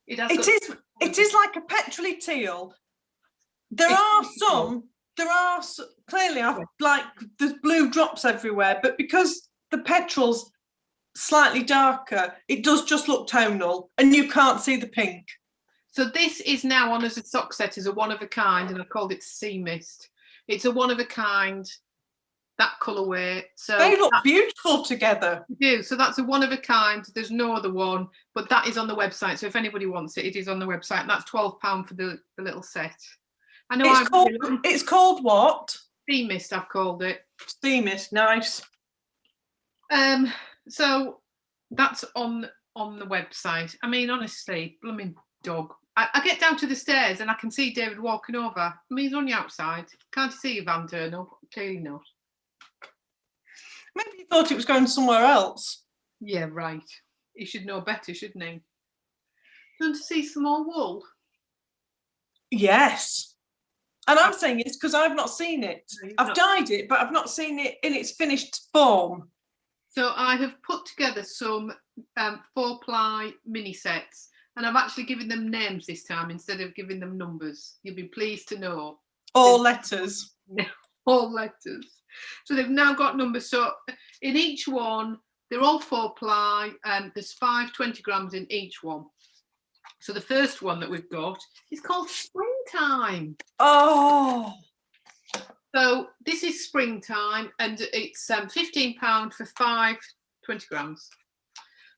S1: It is like a petrol-y teal. There are clearly like there's blue drops everywhere, but because the petrol's slightly darker, it does just look tonal and you can't see the pink. So this is now on as a sock set as a one of a kind, and I called it Sea Mist. It's a one of a kind, that colourway. So they look beautiful together. They do. So that's a one of a kind. There's no other one, but that is on the website. So if anybody wants it, it is on the website. And that's £12 for the little set. I know it's called what? Sea Mist, I've called it. Sea Mist, nice. So that's on the website. I mean, honestly, blooming dog. I get down to the stairs and I can see David walking over. I mean, he's on the outside. Can't you see you, Van Durnell? Clearly not.
S2: Maybe he thought it was going somewhere else.
S1: Yeah, right. He should know better, shouldn't he? Do you want to see some more wool?
S2: Yes. And I'm saying it's because I've not seen it. I've dyed it, but I've not seen it in its finished form.
S1: So I have put together some 4-ply mini sets, and I've actually given them names this time instead of giving them numbers. You'll be pleased to know.
S2: All letters.
S1: All letters. So they've now got numbers. So in each one, they're all 4-ply, and there's 5 20 grams in each one. So the first one that we've got is called Springtime.
S2: Oh.
S1: So this is Springtime, and it's £15 for 5 20 grams.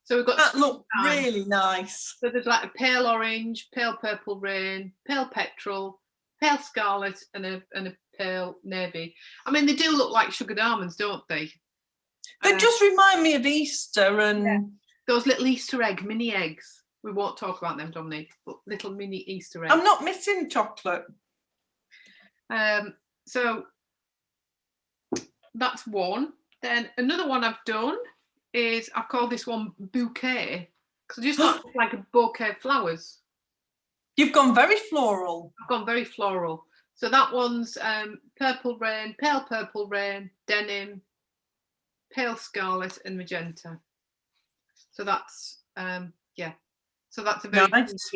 S1: So we've got
S2: that look really nice.
S1: So there's like a pale orange, pale purple rain, pale petrol, pale scarlet, and a pale navy. I mean, they do look like sugared almonds, don't they?
S2: They just remind me of Easter and
S1: those little Easter egg mini eggs. We won't talk about them, Dominique, but little mini Easter eggs.
S2: I'm not missing chocolate.
S1: So that's one. Then another one I've done is I've called this one Bouquet because I just thought it looked like a bouquet of flowers.
S2: You've gone very floral.
S1: I've gone very floral. So that one's purple rain, pale purple rain, denim, pale scarlet, and magenta. So that's So that's a very
S2: nice.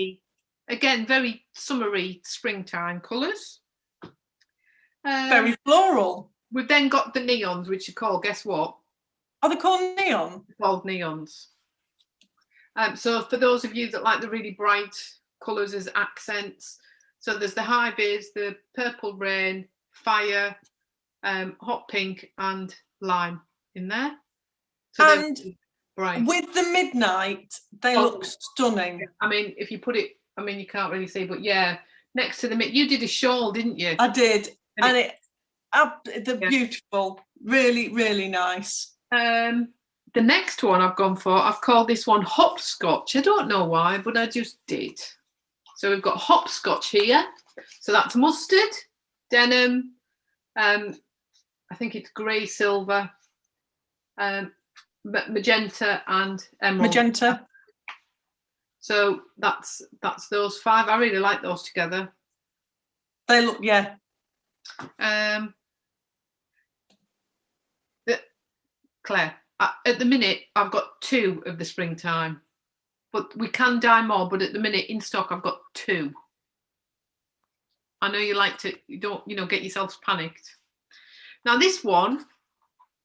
S1: Again, very summery springtime colours.
S2: Very floral.
S1: We've then got the neons, which are called, guess what?
S2: Are they called neon?
S1: They're called neons. So for those of you that like the really bright colours as accents, so there's the high vis, the purple rain, fire, hot pink, and lime in there. So
S2: and bright. With the midnight, they look stunning.
S1: I mean, if you put it, I mean, you can't really see, but yeah, next to the you did a shawl, didn't you?
S2: I did, and they're beautiful, really, really nice.
S1: The next one I've gone for, I've called this one hopscotch. I don't know why, but I just did. So we've got hopscotch here. So that's mustard, denim, I think it's grey silver, magenta and emerald.
S2: Magenta.
S1: So that's those 5. I really like those together.
S2: They look, yeah.
S1: Claire, at the minute I've got 2 of the springtime, but we can dye more. But at the minute in stock I've got 2. I know you like to, you don't, get yourselves panicked. Now this one,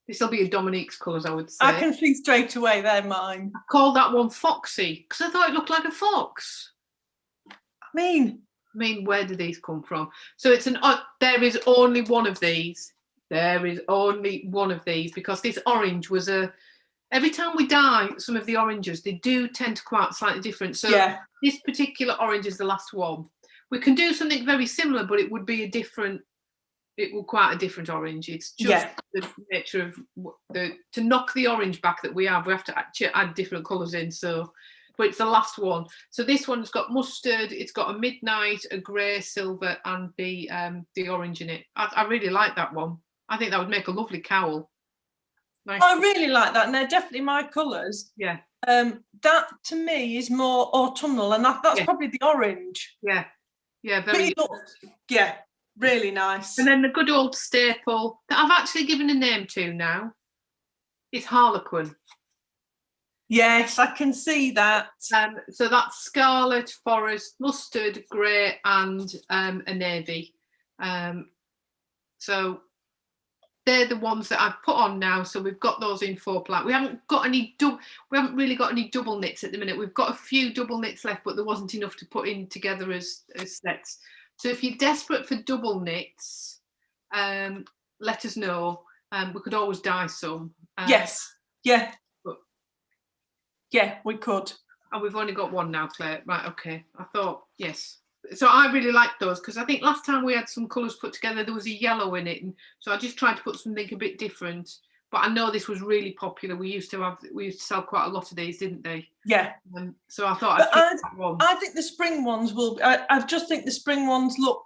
S1: this will be a Dominique's colours, I would say.
S2: I can see straight away they're mine.
S1: I called that one Foxy because I thought it looked like a fox.
S2: I mean,
S1: where do these come from? So it's there is only one of these. There is only one of these because this orange was every time we dye some of the oranges, they do tend to come out slightly different. So this particular orange is the last one. We can do something very similar, but it would be it will quite a different orange. It's just the nature of to knock the orange back that we have to actually add different colours in. So, but it's the last one. So this one's got mustard, it's got a midnight, a grey, silver, and the orange in it. I really like that one. I think that would make a lovely cowl. Nice.
S2: I really like that, and they're definitely my colours.
S1: Yeah.
S2: That to me is more autumnal, and that's probably the orange.
S1: Yeah. Yeah, very.
S2: Really nice.
S1: And then the good old staple that I've actually given a name to now is Harlequin.
S2: Yes, I can see that.
S1: So that's scarlet, forest, mustard, grey, and a navy. So they're the ones that I've put on now. So we've got those in 4-ply. We haven't really got any double knits at the minute. We've got a few double knits left, but there wasn't enough to put in together as sets. So if you're desperate for double knits, let us know. We could always dye some.
S2: Yes. Yeah. Yeah, we could.
S1: And we've only got one now, Claire. Right, okay. I thought, yes. So I really like those because I think last time we had some colours put together, there was a yellow in it. And so I just tried to put something a bit different. but I know this was really popular. We used to sell quite a lot of these, didn't they?
S2: Yeah.
S1: So I thought I'd pick that one.
S2: I think the spring ones will. I just think the spring ones look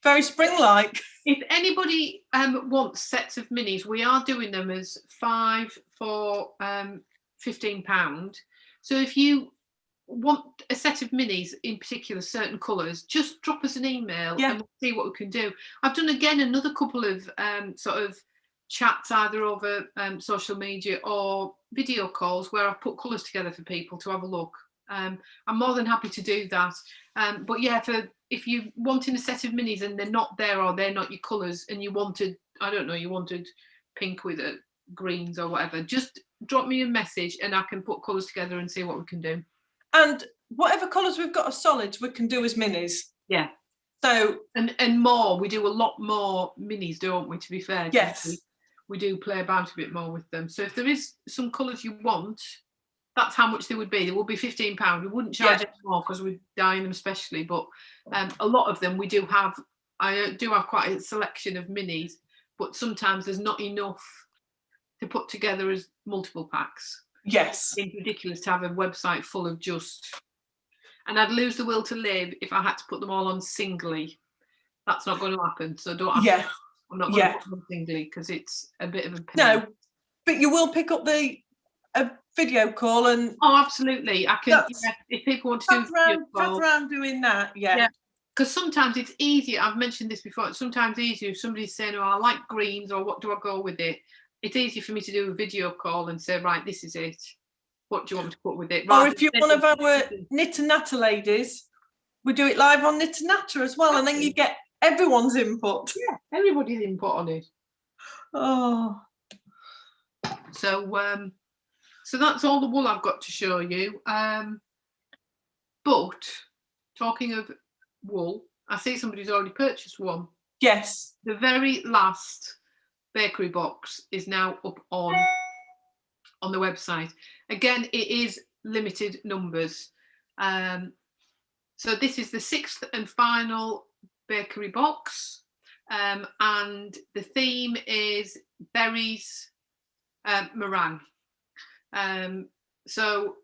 S2: very spring-like.
S1: If anybody wants sets of minis, we are doing them as 5 for £15. So if you want a set of minis in particular, certain colours, just drop us an email and we'll see what we can do. I've done again another couple of sort of chats either over social media or video calls where I've put colours together for people to have a look. I'm more than happy to do that. But yeah, if you wanting a set of minis and they're not there or they're not your colours and you wanted, I don't know, you wanted pink with greens or whatever, just drop me a message and I can put colours together and see what we can do. And
S2: whatever colours we've got as solids, we can do as minis.
S1: Yeah.
S2: So
S1: and more, we do a lot more minis, don't we? To be fair,
S2: yes,
S1: we do play about a bit more with them. So if there is some colours you want, that's how much they would be. They would be £15. We wouldn't charge any more because we're dyeing them specially. But a lot of them we do have. I do have quite a selection of minis, but sometimes there's not enough to put together as multiple packs.
S2: Yes.
S1: It's ridiculous to have a website full of just, and I'd lose the will to live if I had to put them all on singly. That's not going to happen. So don't ask. I'm not going to put them on singly because it's a bit of a pain.
S2: No, but you will pick up a video call and.
S1: Oh, absolutely. I can. If people want to do
S2: around doing that,
S1: because sometimes it's easier. I've mentioned this before. It's sometimes easier if somebody's saying, "Oh, I like greens," or "What do I go with it?" It's easy for me to do a video call and say, right, this is it. What do you want me to put with it?
S2: Or if you're one of our Knit and Natter ladies, we do it live on Knit and Natter as well, and then you get everyone's input.
S1: Yeah, everybody's input on it.
S2: Oh.
S1: So that's all the wool I've got to show you. But talking of wool, I see somebody's already purchased one.
S2: Yes.
S1: The very last bakery box is now up on the website. Again, it is limited numbers. So this is the 6th and final bakery box, and the theme is berries meringue. So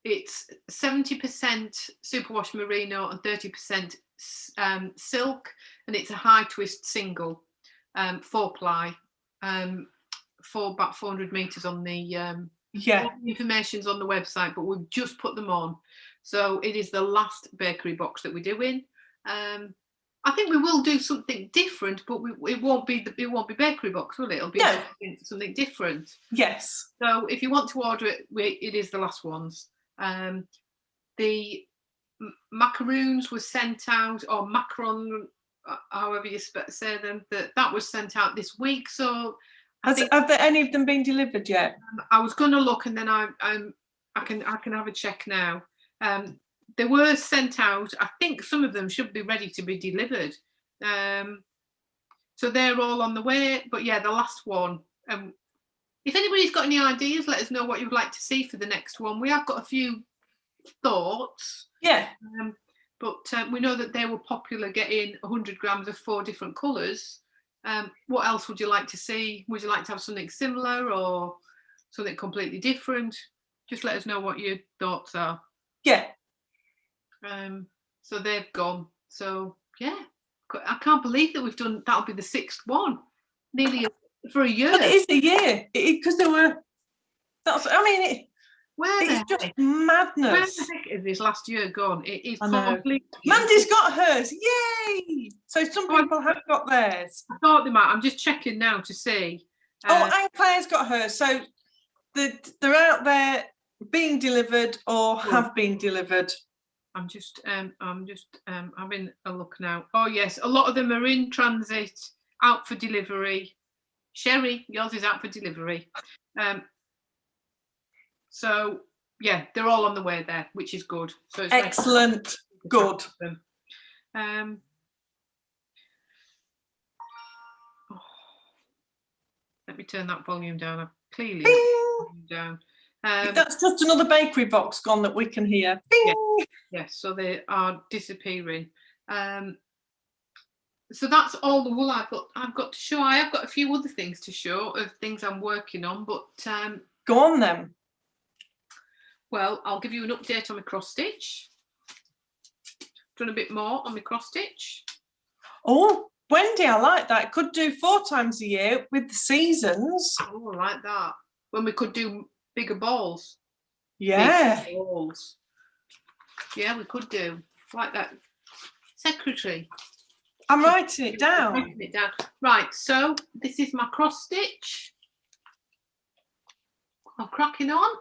S1: it's 70% superwash merino and 30% silk, and it's a high twist single. 4-ply, for about 400 meters on the information's on the website, but we've just put them on. So it is the last bakery box that we're doing. I think we will do something different, but it won't be bakery box, will it? It'll be something different.
S2: Yes.
S1: So if you want to order it, it is the last ones. The macaroons were sent out, or macaron, however you say them, that was sent out this week. So
S2: have there any of them been delivered yet?
S1: I was going to look, and then I can have a check now. They were sent out. I think some of them should be ready to be delivered. So they're all on the way. But yeah, the last one. If anybody's got any ideas, let us know what you'd like to see for the next one. We have got a few thoughts.
S2: Yeah.
S1: But we know that they were popular, getting 100 grams of 4 different colours. What else would you like to see? Would you like to have something similar or something completely different? Just let us know what your thoughts are.
S2: Yeah.
S1: So they've gone. So yeah, I can't believe that we've done. That'll be the 6th one, nearly for a year.
S2: But it is a year because there were. That's. I mean, it's just madness.
S1: Where the heck is this last year gone? It is completely.
S2: Mandy's got hers. Yay! So some people have got theirs.
S1: I thought they might. I'm just checking now to see.
S2: And Claire's got hers. So they're out there being delivered or have been delivered.
S1: I'm just having a look now. Oh yes, a lot of them are in transit, out for delivery. Sherry, yours is out for delivery. So yeah, they're all on the way there, which is good. So it's
S2: excellent, good.
S1: Let me turn that volume down. I've clearly volume down.
S2: That's just another bakery box gone that we can hear.
S1: Yes, so they are disappearing. so that's all the wool I've got to show. I have got a few other things to show of things I'm working on, but
S2: go on then.
S1: Well, I'll give you an update on my cross stitch. Done a bit more on my cross stitch.
S2: Oh, Wendy, I like that. Could do 4 times a year with the seasons.
S1: Oh, I like that. When we could do bigger balls.
S2: Yeah.
S1: Big balls. Yeah, we could do like that. Secretary.
S2: I'm writing it down.
S1: Writing it down. Right, so this is my cross stitch. I'm cracking on.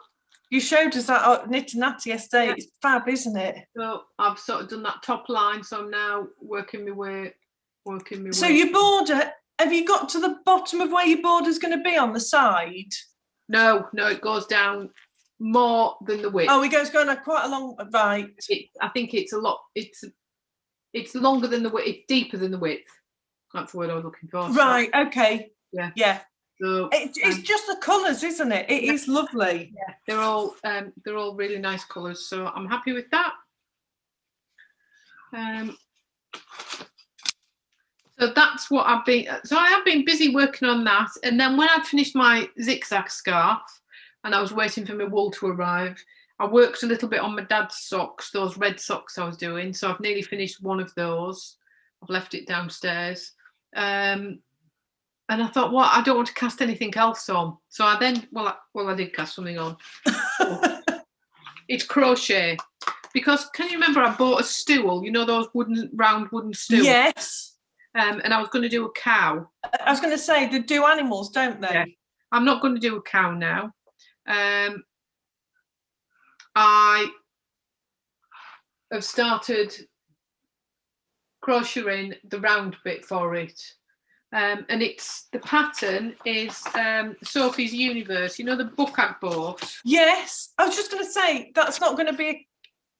S2: You showed us that knit and natty yesterday. Yeah. It's fab, isn't it?
S1: So I've sort of done that top line, so I'm now working my way.
S2: So your border, have you got to the bottom of where your border's going to be on the side?
S1: No, it goes down more than the width.
S2: Oh, it goes going quite a long, right.
S1: I think it's a lot, it's longer than the width, it's deeper than the width. That's the word I was looking for.
S2: Right, okay.
S1: Yeah.
S2: Yeah.
S1: So,
S2: it's just the colours, isn't it? It is lovely.
S1: Yeah, they're all really nice colours, so I'm happy with that. So that's what I've been. So I have been busy working on that, and then when I'd finished my zigzag scarf, and I was waiting for my wool to arrive, I worked a little bit on my dad's socks, those red socks I was doing. So I've nearly finished one of those. I've left it downstairs. And I thought, well, I don't want to cast anything else on. So I then, I did cast something on. It's crochet. Because can you remember I bought a stool, you know, those round wooden stools?
S2: Yes.
S1: And I was going to do a cow.
S2: I was going to say, they do animals, don't they?
S1: Yeah. I'm not going to do a cow now. I have started crocheting the round bit for it. And the pattern is Sophie's Universe. You know the book I bought?
S2: Yes. I was just going to say, that's not going to be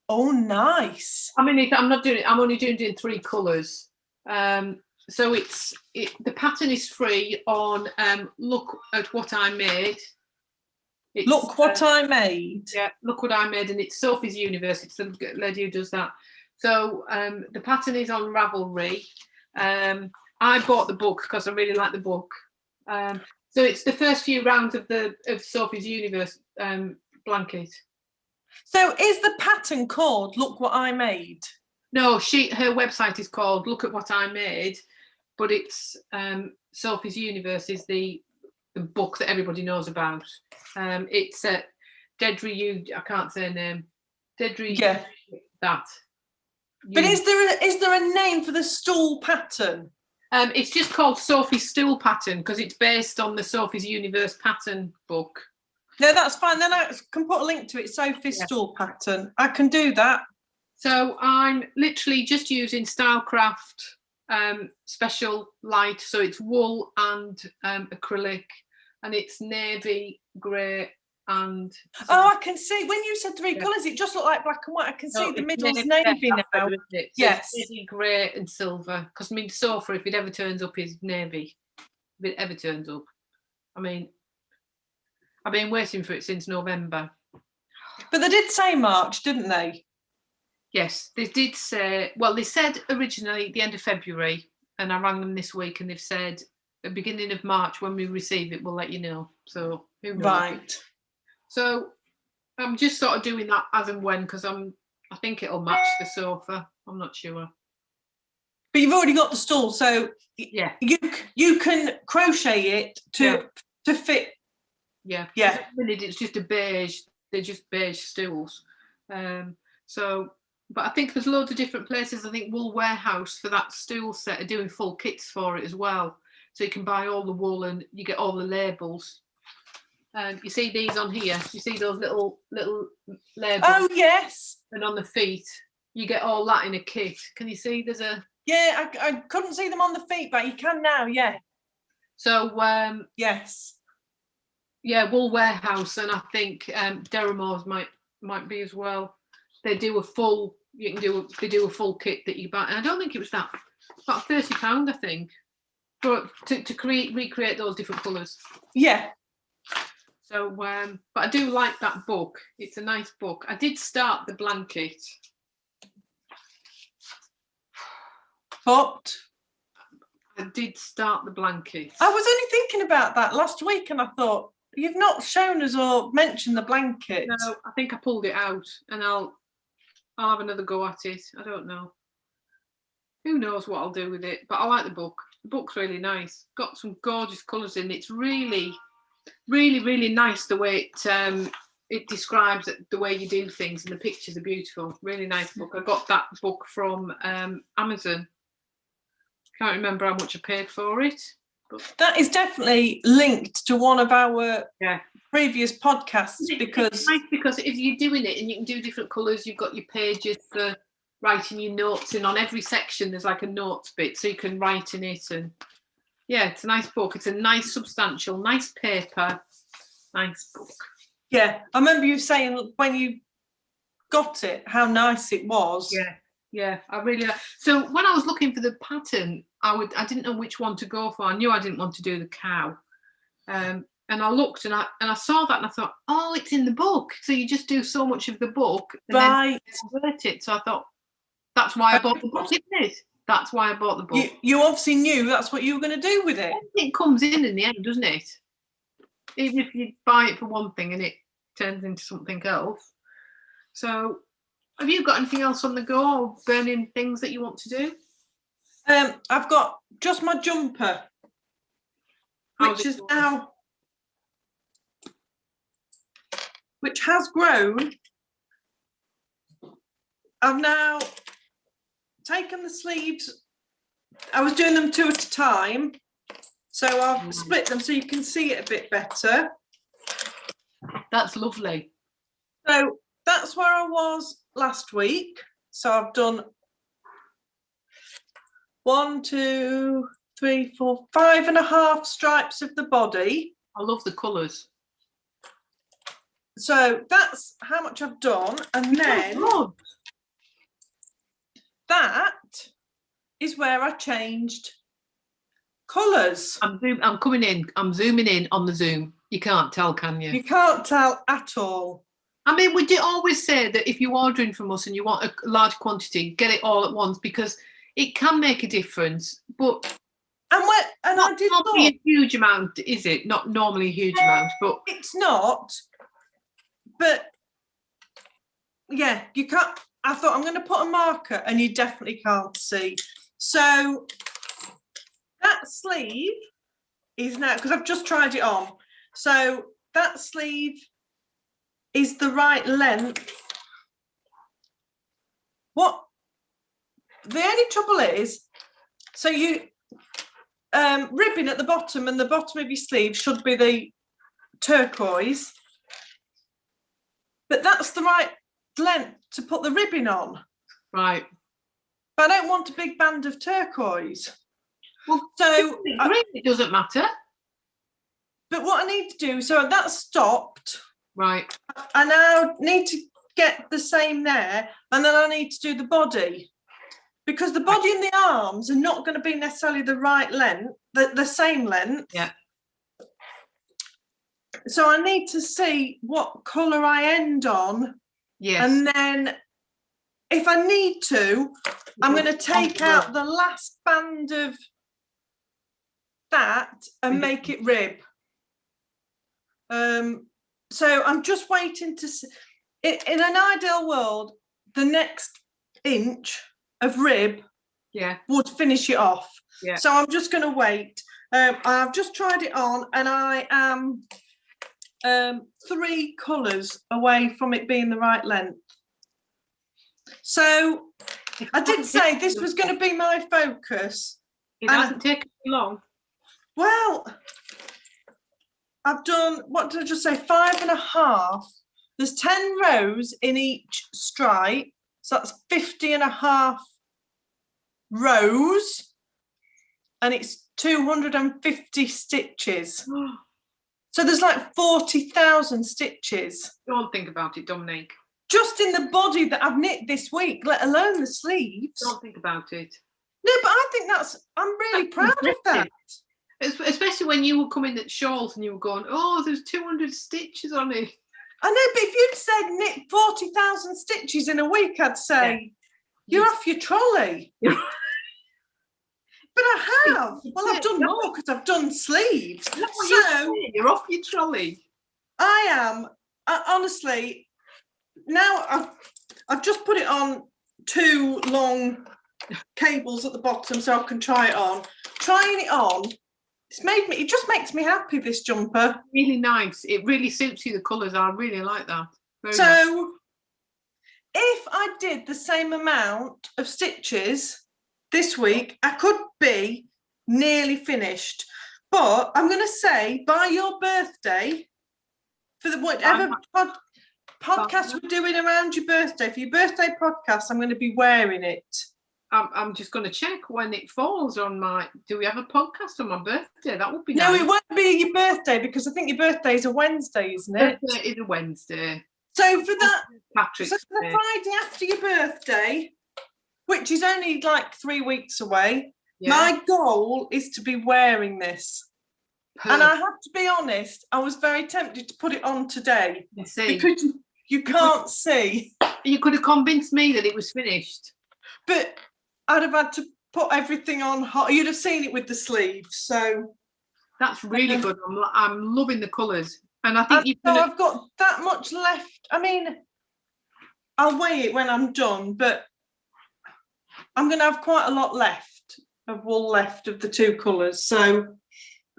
S2: oh, nice.
S1: I mean, I'm not doing it. I'm only doing 3 colours. So the pattern is free on Look at What I Made.
S2: Look What I Made.
S1: Yeah, Look What I Made, and it's Sophie's Universe. It's the lady who does that. So the pattern is on Ravelry. I bought the book because I really like the book. So it's the first few rounds of Sophie's Universe blanket.
S2: So is the pattern called Look What I Made? No,
S1: her website is called Look at What I Made, but it's Sophie's Universe is the book that everybody knows about. It's Dedri, I can't say her name. Dedri,
S2: yeah.
S1: That.
S2: But is there a name for the stool pattern?
S1: It's just called Sophie's Stool Pattern because it's based on the Sophie's Universe pattern book.
S2: No, that's fine. Then I can put a link to it. Sophie's Stool Pattern. I can do that.
S1: So I'm literally just using Stylecraft Special Light. So it's wool and acrylic, and it's navy, grey, and...
S2: Oh, I can see. When you said 3 colours, it just looked like black and white. I can see the middle's navy now.
S1: So
S2: yes.
S1: It's navy, grey and silver. Because, I mean, Sofa, if it ever turns up, is navy. If it ever turns up. I mean, I've been waiting for it since November.
S2: But they did say March, didn't they?
S1: Yes, they did say... Well, they said originally the end of February, and I rang them this week, and they've said the beginning of March, when we receive it, we'll let you know. So, who knows?
S2: Right.
S1: So I'm just sort of doing that as and when, because I think it'll match the sofa. I'm not sure.
S2: But you've already got the stool, so
S1: yeah,
S2: you can crochet it to fit.
S1: Yeah,
S2: yeah.
S1: It's just a beige. They're just beige stools. So, but I think there's loads of different places. I think Wool Warehouse for that stool set are doing full kits for it as well. So you can buy all the wool and you get all the labels. You see these on here. You see those little labels.
S2: Oh yes.
S1: And on the feet, you get all that in a kit. Can you see? There's a.
S2: Yeah, I couldn't see them on the feet, but you can now. Yeah.
S1: So
S2: yes.
S1: Yeah, Wool Warehouse, and I think Deramores might be as well. They do a full. They do a full kit that you buy. And I don't think it was that. About £30, I think, to recreate those different colours.
S2: Yeah.
S1: So, but I do like that book. It's a nice book. I did start the blanket.
S2: But
S1: I did start the blankets.
S2: I was only thinking about that last week, and I thought, you've not shown us or mentioned the blanket.
S1: No, I think I pulled it out, and I'll have another go at it. I don't know. Who knows what I'll do with it? But I like the book. The book's really nice. Got some gorgeous colours in it. It's really, really, really nice the way it describes the way you do things, and the pictures are beautiful. Really nice book. I got that book from Amazon. Can't remember how much I paid for it. But
S2: that is definitely linked to one of our previous podcasts, because
S1: it's nice because if you're doing it and you can do different colours, you've got your pages for writing your notes in. On every section there's like a notes bit, so you can write in it. And yeah, it's a nice book. It's a nice substantial, nice paper, nice book.
S2: Yeah, I remember you saying when you got it how nice it was.
S1: Yeah, I really. So when I was looking for the pattern, I didn't know which one to go for. I knew I didn't want to do the cow, and I looked and I saw that and I thought, oh, it's in the book. So you just do so much of the book, and
S2: right?
S1: Then convert it. So I thought that's why I bought the book. Isn't it? That's why I bought the book.
S2: You obviously knew that's what you were going to do with it.
S1: It comes in the end, doesn't it? Even if you buy it for one thing and it turns into something else. So. Have you got anything else on the go, or burning things that you want to do?
S2: I've got just my jumper, which has grown. I've now taken the sleeves. I was doing them 2 at a time, so I've split them so you can see it a bit better.
S1: That's lovely.
S2: So that's where I was last week. So I've done 1, 2, 3, 4, 5.5 stripes of the body.
S1: I love the colours.
S2: So that's how much I've done, and then that is where I changed colours.
S1: I'm coming in. I'm zooming in on the Zoom. You can't tell, can you?
S2: You can't tell at all.
S1: I mean, we do always say that if you're ordering from us and you want a large quantity, get it all at once, because it can make a difference. But
S2: I did
S1: not be a huge amount, is it? Not normally a huge amount, but
S2: it's not. But yeah, you can't. I thought I'm going to put a marker, and you definitely can't see. So that sleeve is now, because I've just tried it on. So that sleeve is the right length. What the only trouble is, so you ribbing at the bottom, and the bottom of your sleeve should be the turquoise, but that's the right length to put the ribbon on.
S1: Right.
S2: But I don't want a big band of turquoise.
S1: Well, so it doesn't matter.
S2: But what I need to do, so that's stopped.
S1: Right.
S2: I now need to get the same there, and then I need to do the body, because the body and the arms are not going to be necessarily the right length, the same length.
S1: Yeah.
S2: So I need to see what colour I end on.
S1: Yes.
S2: And then if I need to, I'm going to take out the last band of that and make it rib. So I'm just waiting to see. In an ideal world, the next inch of rib would finish it off.
S1: Yeah.
S2: So I'm just going to wait. I've just tried it on, and I am 3 colours away from it being the right length. So I did say this was going to be my focus.
S1: It hasn't taken too long.
S2: Well, I've done, what did I just say, 5.5. There's 10 rows in each stripe, so that's 50.5 rows, and it's 250 stitches. So there's like 40,000 stitches.
S1: Don't think about it, Dominique.
S2: Just in the body that I've knit this week, let alone the sleeves.
S1: Don't think about it.
S2: No, but I think I'm really proud of that.
S1: Especially when you were coming at shawls and you were going, oh, there's 200 stitches on it.
S2: I know, but if you'd said knit 40,000 stitches in a week, I'd say, you're off your trolley. But But I have. Well, I've done more because I've done sleeves. So
S1: you're off your trolley.
S2: I am. Honestly, now I've just put it on 2 long cables at the bottom so I can try it on. Trying it on, it just makes me happy, this jumper.
S1: Really nice. It really suits you, the colours. I really like that. Very
S2: so
S1: nice.
S2: If I did the same amount of stitches this week, I could be nearly finished. But I'm going to say, by your birthday, for the whatever podcast we're doing around your birthday, for your birthday podcast, I'm going to be wearing it.
S1: I'm just going to check when it falls on my. Do we have a podcast on my birthday? That would be nice.
S2: No, it won't be your birthday because I think your birthday is a Wednesday, isn't it?
S1: Birthday is a Wednesday.
S2: So for that,
S1: Patrick's
S2: so for the Friday after your birthday, which is only like 3 weeks away, my goal is to be wearing this. And I have to be honest, I was very tempted to put it on today. Because you can't see.
S1: You could have convinced me that it was finished.
S2: But I'd have had to put everything on hot. You'd have seen it with the sleeves. So
S1: that's really good. I'm loving the colours. And I think
S2: I've got that much left. I mean, I'll weigh it when I'm done, but I'm going to have quite a lot left of wool left of the 2 colours. So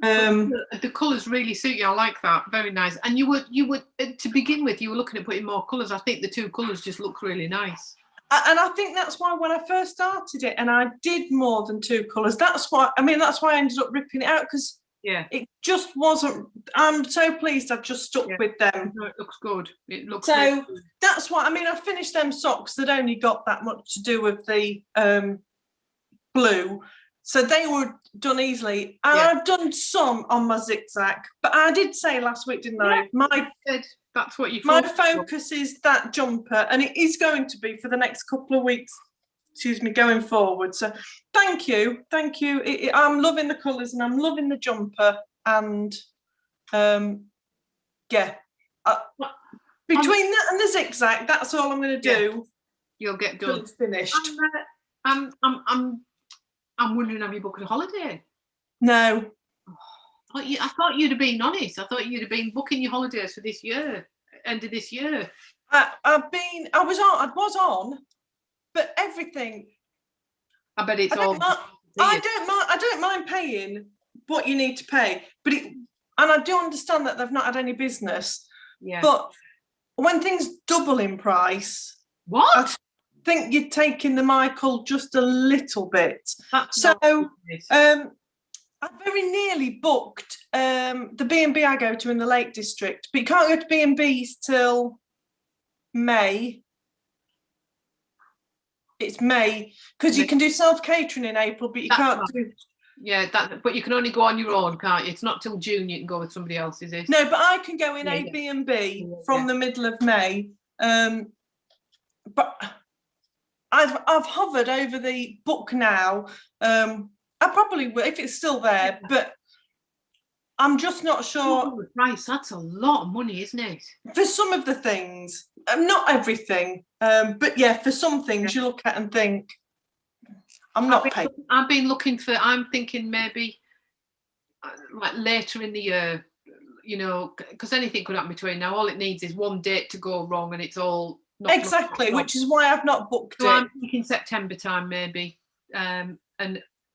S1: the colours really suit you. I like that. Very nice. And you would to begin with, you were looking at putting more colours. I think the 2 colours just look really nice.
S2: And I think that's why when I first started it and I did more than 2 colours, that's why I ended up ripping it out because it just wasn't. I'm so pleased I've just stuck with them.
S1: No, it looks good. It looks
S2: so
S1: really good.
S2: That's why I finished them socks that only got that much to do with the blue. So they were done easily. And I've done some on my Zigzag. But I did say last week, didn't I?
S1: That's what you.
S2: My focus is that jumper, and it is going to be for the next couple of weeks. Excuse me, going forward. So, thank you. I'm loving the colours, and I'm loving the jumper, and between that and the Zigzag, that's all I'm going to do.
S1: You'll get done.
S2: It's finished.
S1: I'm wondering, have you booked a holiday?
S2: No.
S1: I thought you'd have been honest. I thought you'd have been booking your holidays for this year, end of this year.
S2: I was on, but everything.
S1: I bet it's
S2: I don't mind paying what you need to pay, and I do understand that they've not had any business. Yeah. But when things double in price, I think you're taking the Michael just a little bit. I very nearly booked the B&B I go to in the Lake District, but you can't go to B&Bs till May. It's May because you can do self-catering in April, but you can't do.
S1: Yeah, but you can only go on your own, can't you? It's not till June you can go with somebody else, is it?
S2: No, but I can go in a B&B from the middle of May. But I've hovered over the book now. I probably will if it's still there, but I'm just not sure.
S1: The price, that's a lot of money, isn't it?
S2: For some of the things, not everything, but for some things you look at and think, I'm paying.
S1: I'm thinking maybe like later in the year, because anything could happen between now. All it needs is one date to go wrong and it's all not
S2: exactly, which is why I've not booked it.
S1: I'm thinking September time maybe, and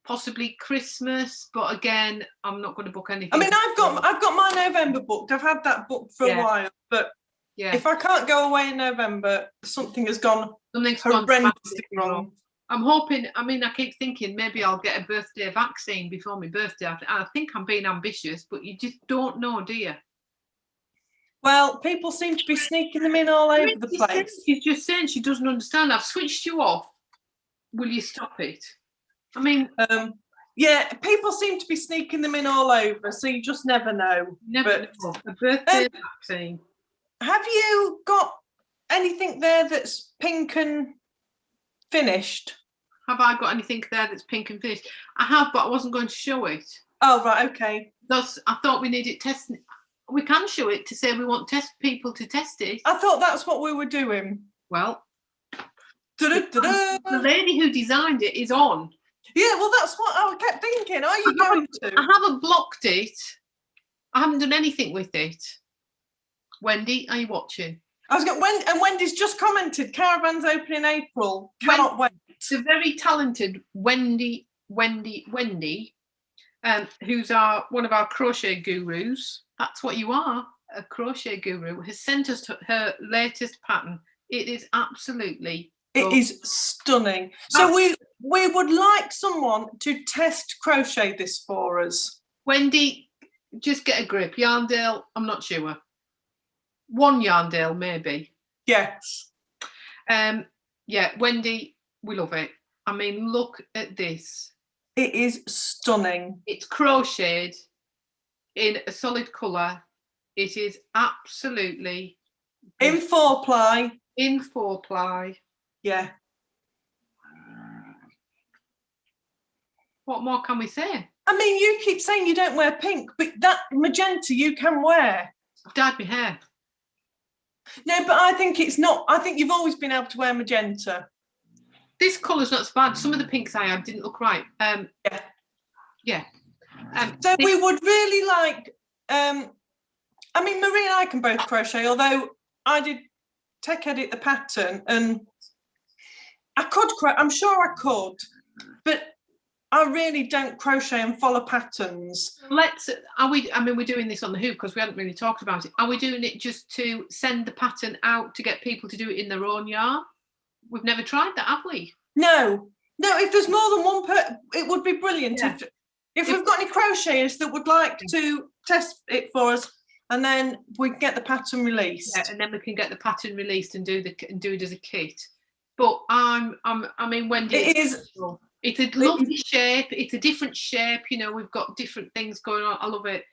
S1: possibly Christmas, but again, I'm not going to book anything.
S2: I've got my November booked. I've had that booked for a while, but if I can't go away in November, something has gone horrendously wrong.
S1: I'm hoping. I keep thinking maybe I'll get a birthday vaccine before my birthday. I think I'm being ambitious, but you just don't know, do you?
S2: Well, people seem to be sneaking them in all over the place.
S1: She's just saying she doesn't understand. I've switched you off. Will you stop it?
S2: People seem to be sneaking them in all over, so you just never know.
S1: Know. A birthday vaccine.
S2: Have you got anything there that's pink and finished?
S1: Have I got anything there that's pink and finished? I have, but I wasn't going to show it.
S2: Oh, right, okay.
S1: I thought we needed testing. We can show it to say we want people to test it.
S2: I thought that's what we were doing.
S1: Well, the lady who designed it is on.
S2: Yeah, well, that's what I kept thinking. Are you going to?
S1: I haven't blocked it. I haven't done anything with it. Wendy, are you watching?
S2: I was going. And Wendy's just commented. Caravan's open in April. Cannot wait.
S1: The very talented Wendy, who's one of our crochet gurus. That's what you are, a crochet guru. Has sent us her latest pattern. It is absolutely.
S2: It is stunning. So we would like someone to test crochet this for us. Wendy,
S1: just get a grip. Yarndale, I'm not sure. One Yarndale, maybe.
S2: Yes.
S1: Yeah, Wendy, we love it. I mean, look at this.
S2: It is stunning.
S1: It's crocheted in a solid colour. It is absolutely
S2: in 4-ply.
S1: In 4-ply.
S2: Yeah.
S1: What more can we say?
S2: I mean, you keep saying you don't wear pink, but that magenta you can wear.
S1: I've dyed my hair.
S2: No, but I think it's not. I think you've always been able to wear magenta.
S1: This colour's not so bad. Some of the pinks I had didn't look right. Yeah.
S2: So we would really like. I mean, Marie and I can both crochet, although I did tech edit the pattern, and I could. I'm sure I could, but I really don't crochet and follow patterns.
S1: I mean, we're doing this on the hoop because we hadn't really talked about it. Are we doing it just to send the pattern out to get people to do it in their own yarn? We've never tried that, have we?
S2: No. If there's more than one it would be brilliant.
S1: Yeah.
S2: If we've got any crocheters that would like to test it for us, and then we can get the pattern released.
S1: Yeah, and then we can get the pattern released and do it as a kit. But I mean, Wendy, it's a lovely shape. It's a different shape. You know, we've got different things going on. I love it.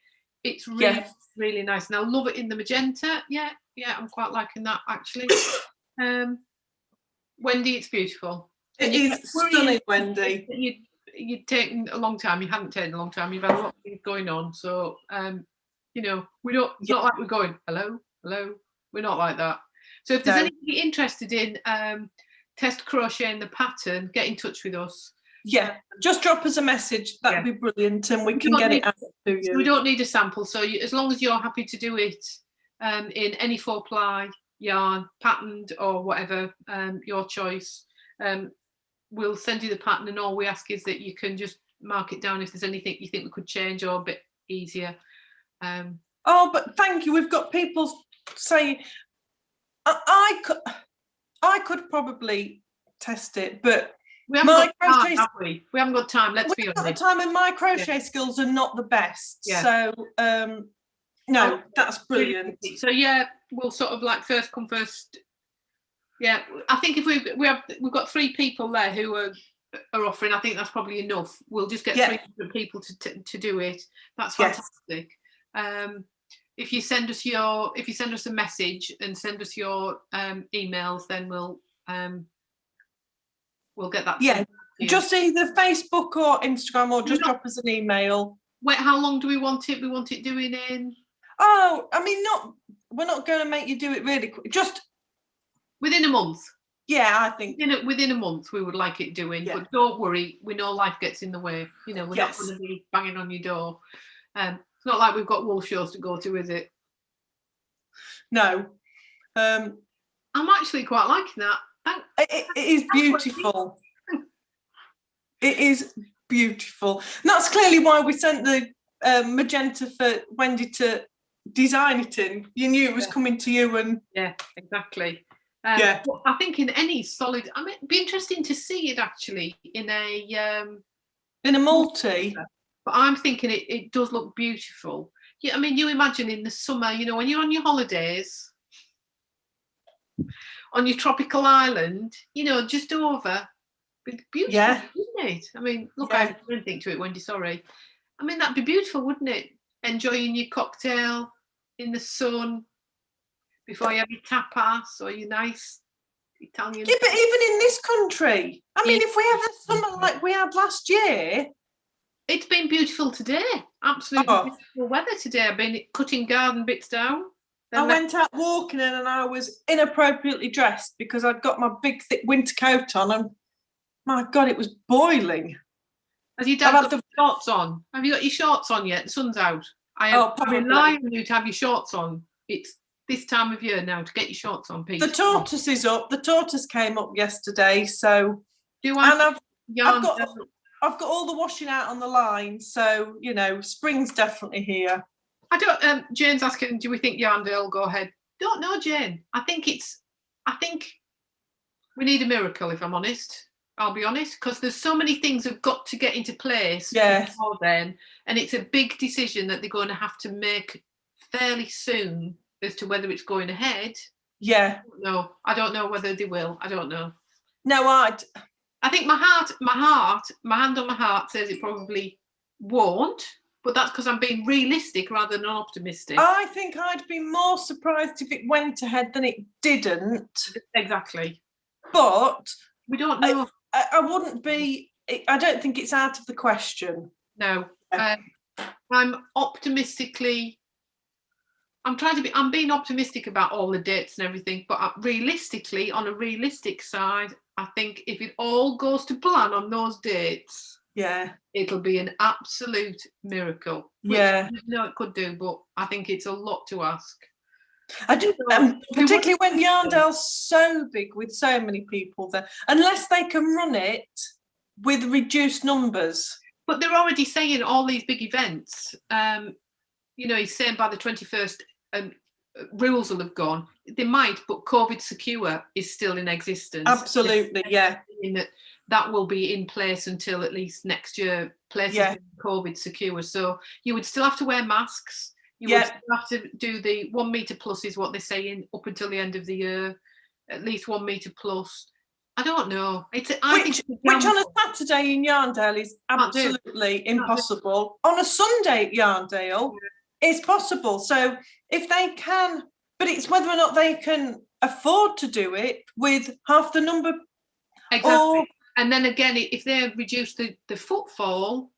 S1: It's really, really nice. And I love it in the magenta. Yeah, I'm quite liking that, actually. Wendy, it's beautiful.
S2: It is stunning, Wendy.
S1: You'd taken a long time. You haven't taken a long time. You've had a lot of things going on. So, you know, we don't. It's not like we're going, hello. We're not like that. So if there's anybody interested in test crocheting the pattern, get in touch with us.
S2: Yeah, just drop us a message. That'd be brilliant, and we can get it out to you.
S1: We don't need a sample, so as long as you're happy to do it in any 4-ply yarn, patterned or whatever, your choice, we'll send you the pattern, and all we ask is that you can just mark it down if there's anything you think we could change or a bit easier.
S2: But thank you. We've got people saying I could probably test it, but
S1: we haven't got time, have we? We haven't got time. Let's be honest.
S2: Got the time, and my crochet skills are not the best. Yeah. So no, that's brilliant.
S1: So we'll sort of like first come first. Yeah, I think if we've got 3 people there who are offering. I think that's probably enough. We'll just get 300 people to do it. That's fantastic. If you send us a message and send us your emails, then we'll get that.
S2: Yeah, just either Facebook or Instagram, or just drop us an email.
S1: Wait, how long do we want it? We want it doing in.
S2: Oh, I mean, we're not going to make you do it really quick. Just
S1: within a month.
S2: Yeah, I think
S1: within a month we would like it doing. But don't worry, we know life gets in the way. You know, we're not going to be banging on your door. It's not like we've got wool shows to go to, is it?
S2: No.
S1: I'm actually quite liking that.
S2: It is beautiful. It is beautiful. And that's clearly why we sent the magenta for Wendy to design it in. You knew it was coming to you, and
S1: exactly. I think in any solid. I mean, it'd be interesting to see it actually in a
S2: multi.
S1: But I'm thinking it does look beautiful. Yeah, I mean, you imagine in the summer, you know, when you're on your holidays, on your tropical island, you know, just over. It's beautiful, isn't it? I mean, look, I didn't think to it, Wendy, sorry. I mean, that'd be beautiful, wouldn't it? Enjoying your cocktail in the sun before you have your tapas or your nice Italian.
S2: Yeah, but even in this country, I mean, if we have a summer like we had last year.
S1: It's been beautiful today. Absolutely beautiful weather today. I've been cutting garden bits down.
S2: I went out walking and I was inappropriately dressed because I'd got my big thick winter coat on, and my God, it was boiling.
S1: Has your dad got the shorts on? Have you got your shorts on yet? The sun's out. I rely on you to have your shorts on. It's this time of year now to get your shorts on, Pete.
S2: The tortoise is up. The tortoise came up yesterday, so
S1: I've
S2: got all the washing out on the line, so you know, spring's definitely here.
S1: I don't. Jane's asking, do we think Yarndale will go ahead? Don't know, Jane. I think we need a miracle. If I'm honest, I'll be honest, because there's so many things have got to get into place before then, and it's a big decision that they're going to have to make fairly soon as to whether it's going ahead.
S2: Yeah.
S1: No, I don't know whether they will. I don't know.
S2: No,
S1: I think my hand on my heart says it probably won't, but that's because I'm being realistic rather than optimistic.
S2: I think I'd be more surprised if it went ahead than it didn't.
S1: Exactly.
S2: But
S1: we don't know.
S2: I wouldn't be. I don't think it's out of the question.
S1: No. I'm optimistically. I'm being optimistic about all the dates and everything, but realistically, on a realistic side, I think if it all goes to plan on those dates, it'll be an absolute miracle. No, it could do, but I think it's a lot to ask.
S2: I do, particularly when Yarndale's so big with so many people there, unless they can run it with reduced numbers.
S1: But they're already saying all these big events. You know, he's saying by the 21st, rules will have gone. They might, but COVID secure is still in existence.
S2: Absolutely, yeah.
S1: That will be in place until at least next year. Places COVID secure, so you would still have to wear masks. You would still have to do the 1 metre plus is what they're saying up until the end of the year. At least 1 metre plus. I don't know. Which
S2: on a Saturday in Yarndale is absolutely impossible. On a Sunday at Yarndale, it's possible. So if they can, but it's whether or not they can afford to do it with half the number.
S1: Exactly. And then again, if they reduce the footfall,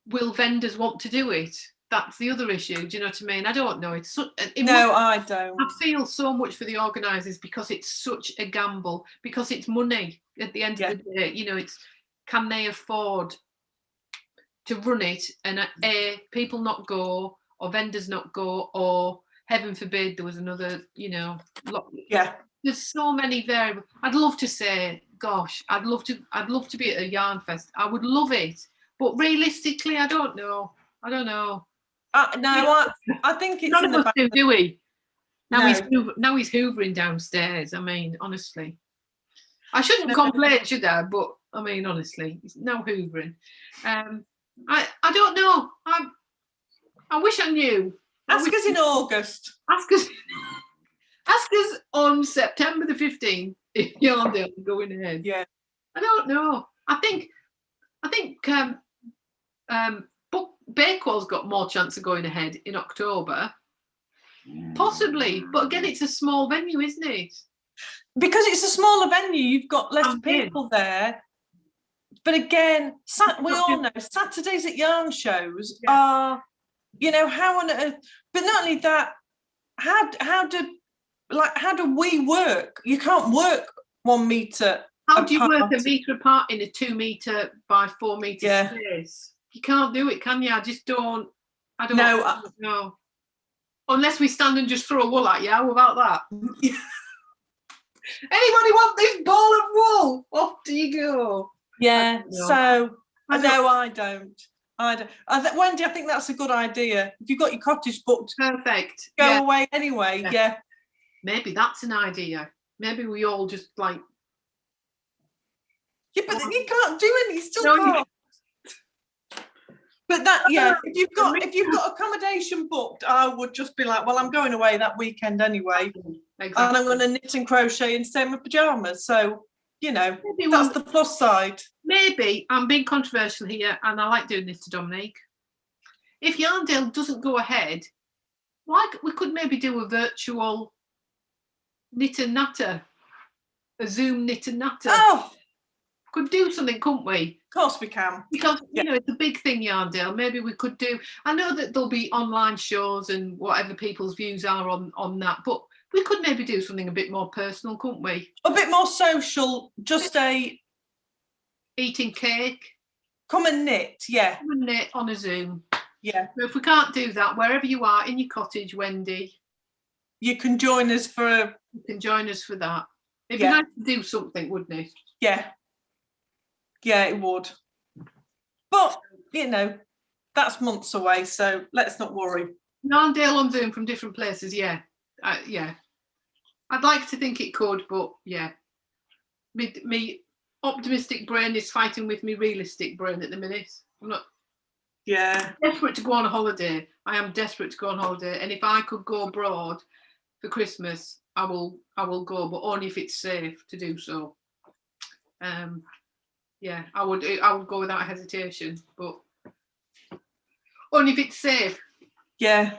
S1: will vendors want to do it? That's the other issue. Do you know what I mean? I don't know.
S2: I don't.
S1: I feel so much for the organisers because it's such a gamble, because it's money at the end of the day. You know, it's can they afford to run it and people not go or vendors not go, or heaven forbid there was another, you know, there's so many variables. I'd love to say, gosh, I'd love to be at a yarn fest. I would love it, but realistically, I don't know.
S2: I think it's
S1: none
S2: in
S1: of
S2: the
S1: us do we? Now he's hoovering downstairs. I mean, honestly, I shouldn't complain, should I? But I mean, honestly, it's no hoovering. I don't know. I wish I knew.
S2: Ask us in August.
S1: Ask us on September the 15th if Yarndale is going ahead.
S2: Yeah.
S1: I don't know. I think Bakewell's got more chance of going ahead in October. Possibly. But again, it's a small venue, isn't it?
S2: Because it's a smaller venue, you've got less people there. But again, we all know Saturdays at yarn shows are, you know, how on earth, but not only that, how do we work? You can't work 1 metre
S1: How do you work a metre apart in a 2 metre by 4 metre space? You can't do it, can you? I don't know. Unless we stand and just throw a wool at you, how about that? Anybody want this ball of wool? Off do you go.
S2: Yeah, I don't. Wendy, I think that's a good idea. If you've got your cottage booked,
S1: perfect.
S2: Go away anyway. Yeah.
S1: Maybe that's an idea. Maybe we all just like.
S2: Yeah, but you can't do any. You still can't. But if you've got accommodation booked, I would just be like, well, I'm going away that weekend anyway, and I'm going to knit and crochet and stay in my pajamas. So you know, that's the plus side.
S1: Maybe I'm being controversial here, and I like doing this to Dominique. If Yarndale doesn't go ahead, we could maybe do a virtual knit and natter, a Zoom knit and natter.
S2: Oh,
S1: could do something, couldn't we?
S2: Of course we can.
S1: Because you know it's a big thing, Yarndale. Maybe we could do. I know that there'll be online shows and whatever people's views are on that, but we could maybe do something a bit more personal, couldn't we?
S2: A bit more social, just a
S1: eating cake.
S2: Come and knit, yeah.
S1: Come and knit on a Zoom.
S2: Yeah.
S1: But if we can't do that, wherever you are in your cottage, Wendy,
S2: you can join us for
S1: you can join us for that. It'd be nice to do something, wouldn't it?
S2: Yeah. Yeah, it would. But, you know, that's months away, so let's not worry.
S1: Yarndale on Zoom from different places, yeah. Yeah. I'd like to think it could, but yeah. Me optimistic brain is fighting with me realistic brain at the minute. I'm not desperate to go on a holiday. I am desperate to go on holiday, and if I could go abroad for Christmas, I will go, but only if it's safe to do so. Yeah, I would go without hesitation, but only if it's safe.
S2: Yeah.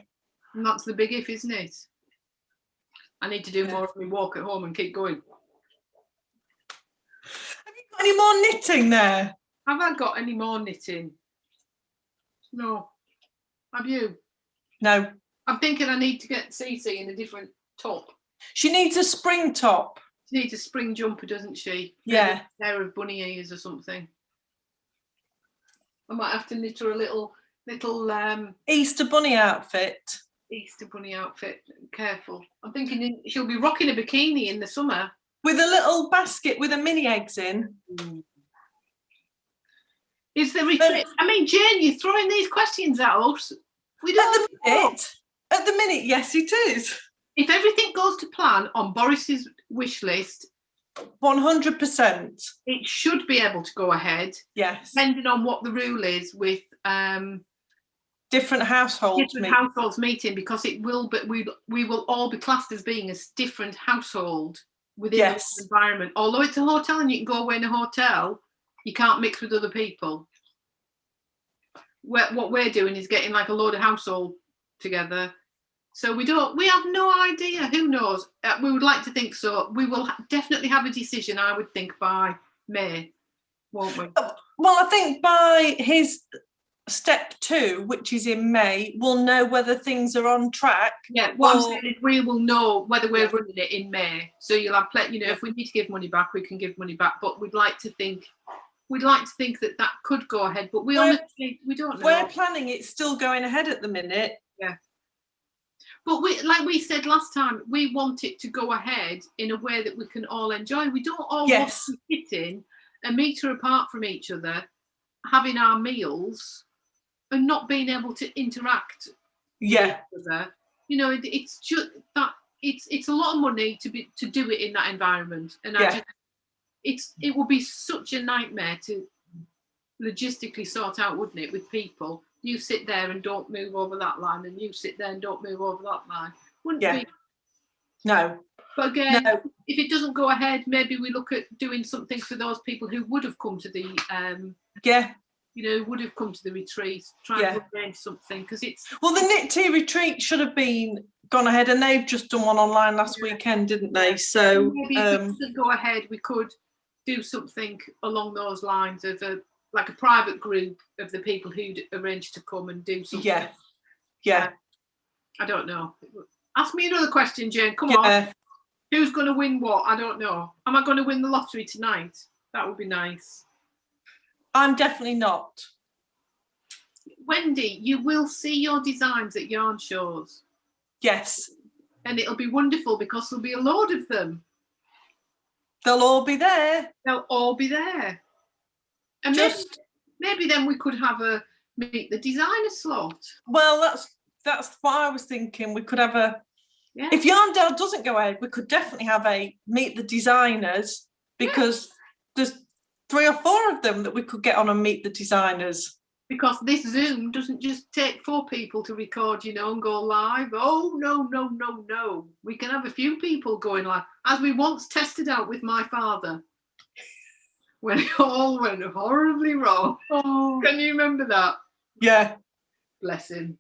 S1: And that's the big if, isn't it? I need to do more of my walk at home and keep going.
S2: Have you got any more knitting there?
S1: Have I got any more knitting? No. Have you?
S2: No.
S1: I'm thinking I need to get Cece in a different top.
S2: She needs a spring top.
S1: She needs a spring jumper, doesn't she?
S2: Yeah.
S1: Maybe a pair of bunny ears or something. I might have to knit her a little
S2: Easter bunny outfit.
S1: Easter bunny outfit. Careful. I'm thinking she'll be rocking a bikini in the summer.
S2: With a little basket with a mini eggs in.
S1: Is the retreat? I mean, Jane, you're throwing these questions at us. We don't
S2: At the minute, yes, it is.
S1: If everything goes to plan on Boris's wish list,
S2: 100%.
S1: it should be able to go ahead.
S2: Yes.
S1: Depending on what the rule is with
S2: different households
S1: meeting, because it will, but we will all be classed as being a different household within the environment. Although it's a hotel and you can go away in a hotel, you can't mix with other people. What we're doing is getting like a load of household together. So we have no idea. Who knows? We would like to think so. We will definitely have a decision, I would think, by May, won't we?
S2: Well, I think by his step 2, which is in May, we'll know whether things are on track.
S1: Yeah, what I'm saying is we will know whether we're running it in May. So you'll have plenty, if we need to give money back, we can give money back. But we'd like to think that could go ahead, but we honestly don't know.
S2: We're planning it's still going ahead at the minute.
S1: Yeah. But like we said last time, we want it to go ahead in a way that we can all enjoy. We don't all want to sit in a metre apart from each other, having our meals and not being able to interact with each other. It's just that it's a lot of money to do it in that environment. And it would be such a nightmare to logistically sort out, wouldn't it, with people? You sit there and don't move over that line, and you sit there and don't move over that line. Wouldn't be?
S2: No.
S1: But again, if it doesn't go ahead, maybe we look at doing something for those people who would have come to the would have come to the retreat, try and arrange something, because it's
S2: the Knit Tea retreat should have been gone ahead, and they've just done one online last weekend, didn't they? So
S1: maybe if it doesn't go ahead, we could do something along those lines of like a private group of the people who'd arranged to come and do something. I don't know. Ask me another question, Jane. Come on. Who's going to win what? I don't know. Am I going to win the lottery tonight? That would be nice.
S2: I'm definitely not.
S1: Wendy, you will see your designs at yarn shows.
S2: Yes.
S1: And it'll be wonderful because there'll be a load of them.
S2: They'll all be there.
S1: They'll all be there. And maybe then we could have a meet the designer slot.
S2: Well, that's what I was thinking. We could have if Yarndale doesn't go ahead, we could definitely have a meet the designers, because there's 3 or 4 of them that we could get on and meet the designers.
S1: Because this Zoom doesn't just take 4 people to record, and go live. Oh, no. We can have a few people going live, as we once tested out with my father. When it all went horribly wrong. Oh. Can you remember that?
S2: Yeah.
S1: Bless him.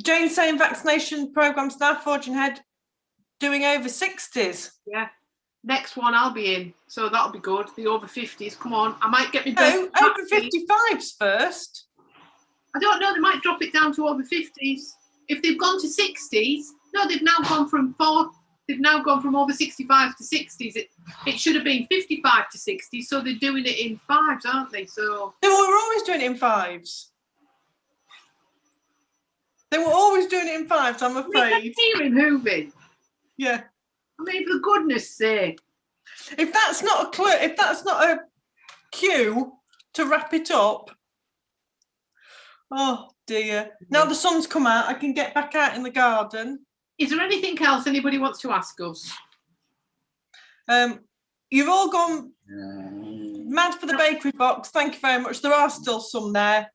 S2: Jane's saying vaccination programmes now forging ahead, doing over 60s.
S1: Yeah. Next one I'll be in, so that'll be good. The over 50s, come on. I might get me
S2: over 55s first.
S1: I don't know, they might drop it down to over 50s. If they've gone to 60s, no, they've now gone from they've now gone from over 65 to 60s. It should have been 55 to 60, so they're doing it in 5s, aren't they? So
S2: they were always doing it in 5s. They were always doing it in 5s, I'm afraid.
S1: Hear him hooving.
S2: Yeah.
S1: I mean, for goodness sake.
S2: If that's not a clue, if that's not a cue to wrap it up. Oh dear. Now the sun's come out, I can get back out in the garden.
S1: Is there anything else anybody wants to ask us?
S2: You've all gone mad for the bakery box. Thank you very much. There are still some there.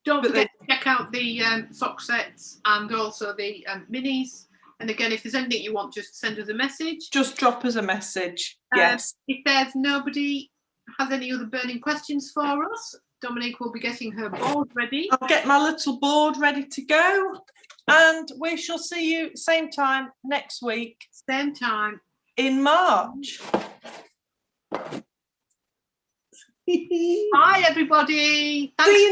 S1: Don't forget to check out the sock sets and also the minis. And again, if there's anything you want, just send us a message.
S2: Just drop us a message. Yes.
S1: If there's nobody has any other burning questions for us, Dominique will be getting her board ready.
S2: I'll get my little board ready to go. And we shall see you same time next week.
S1: Same time.
S2: In March.
S1: Bye, everybody.
S2: See you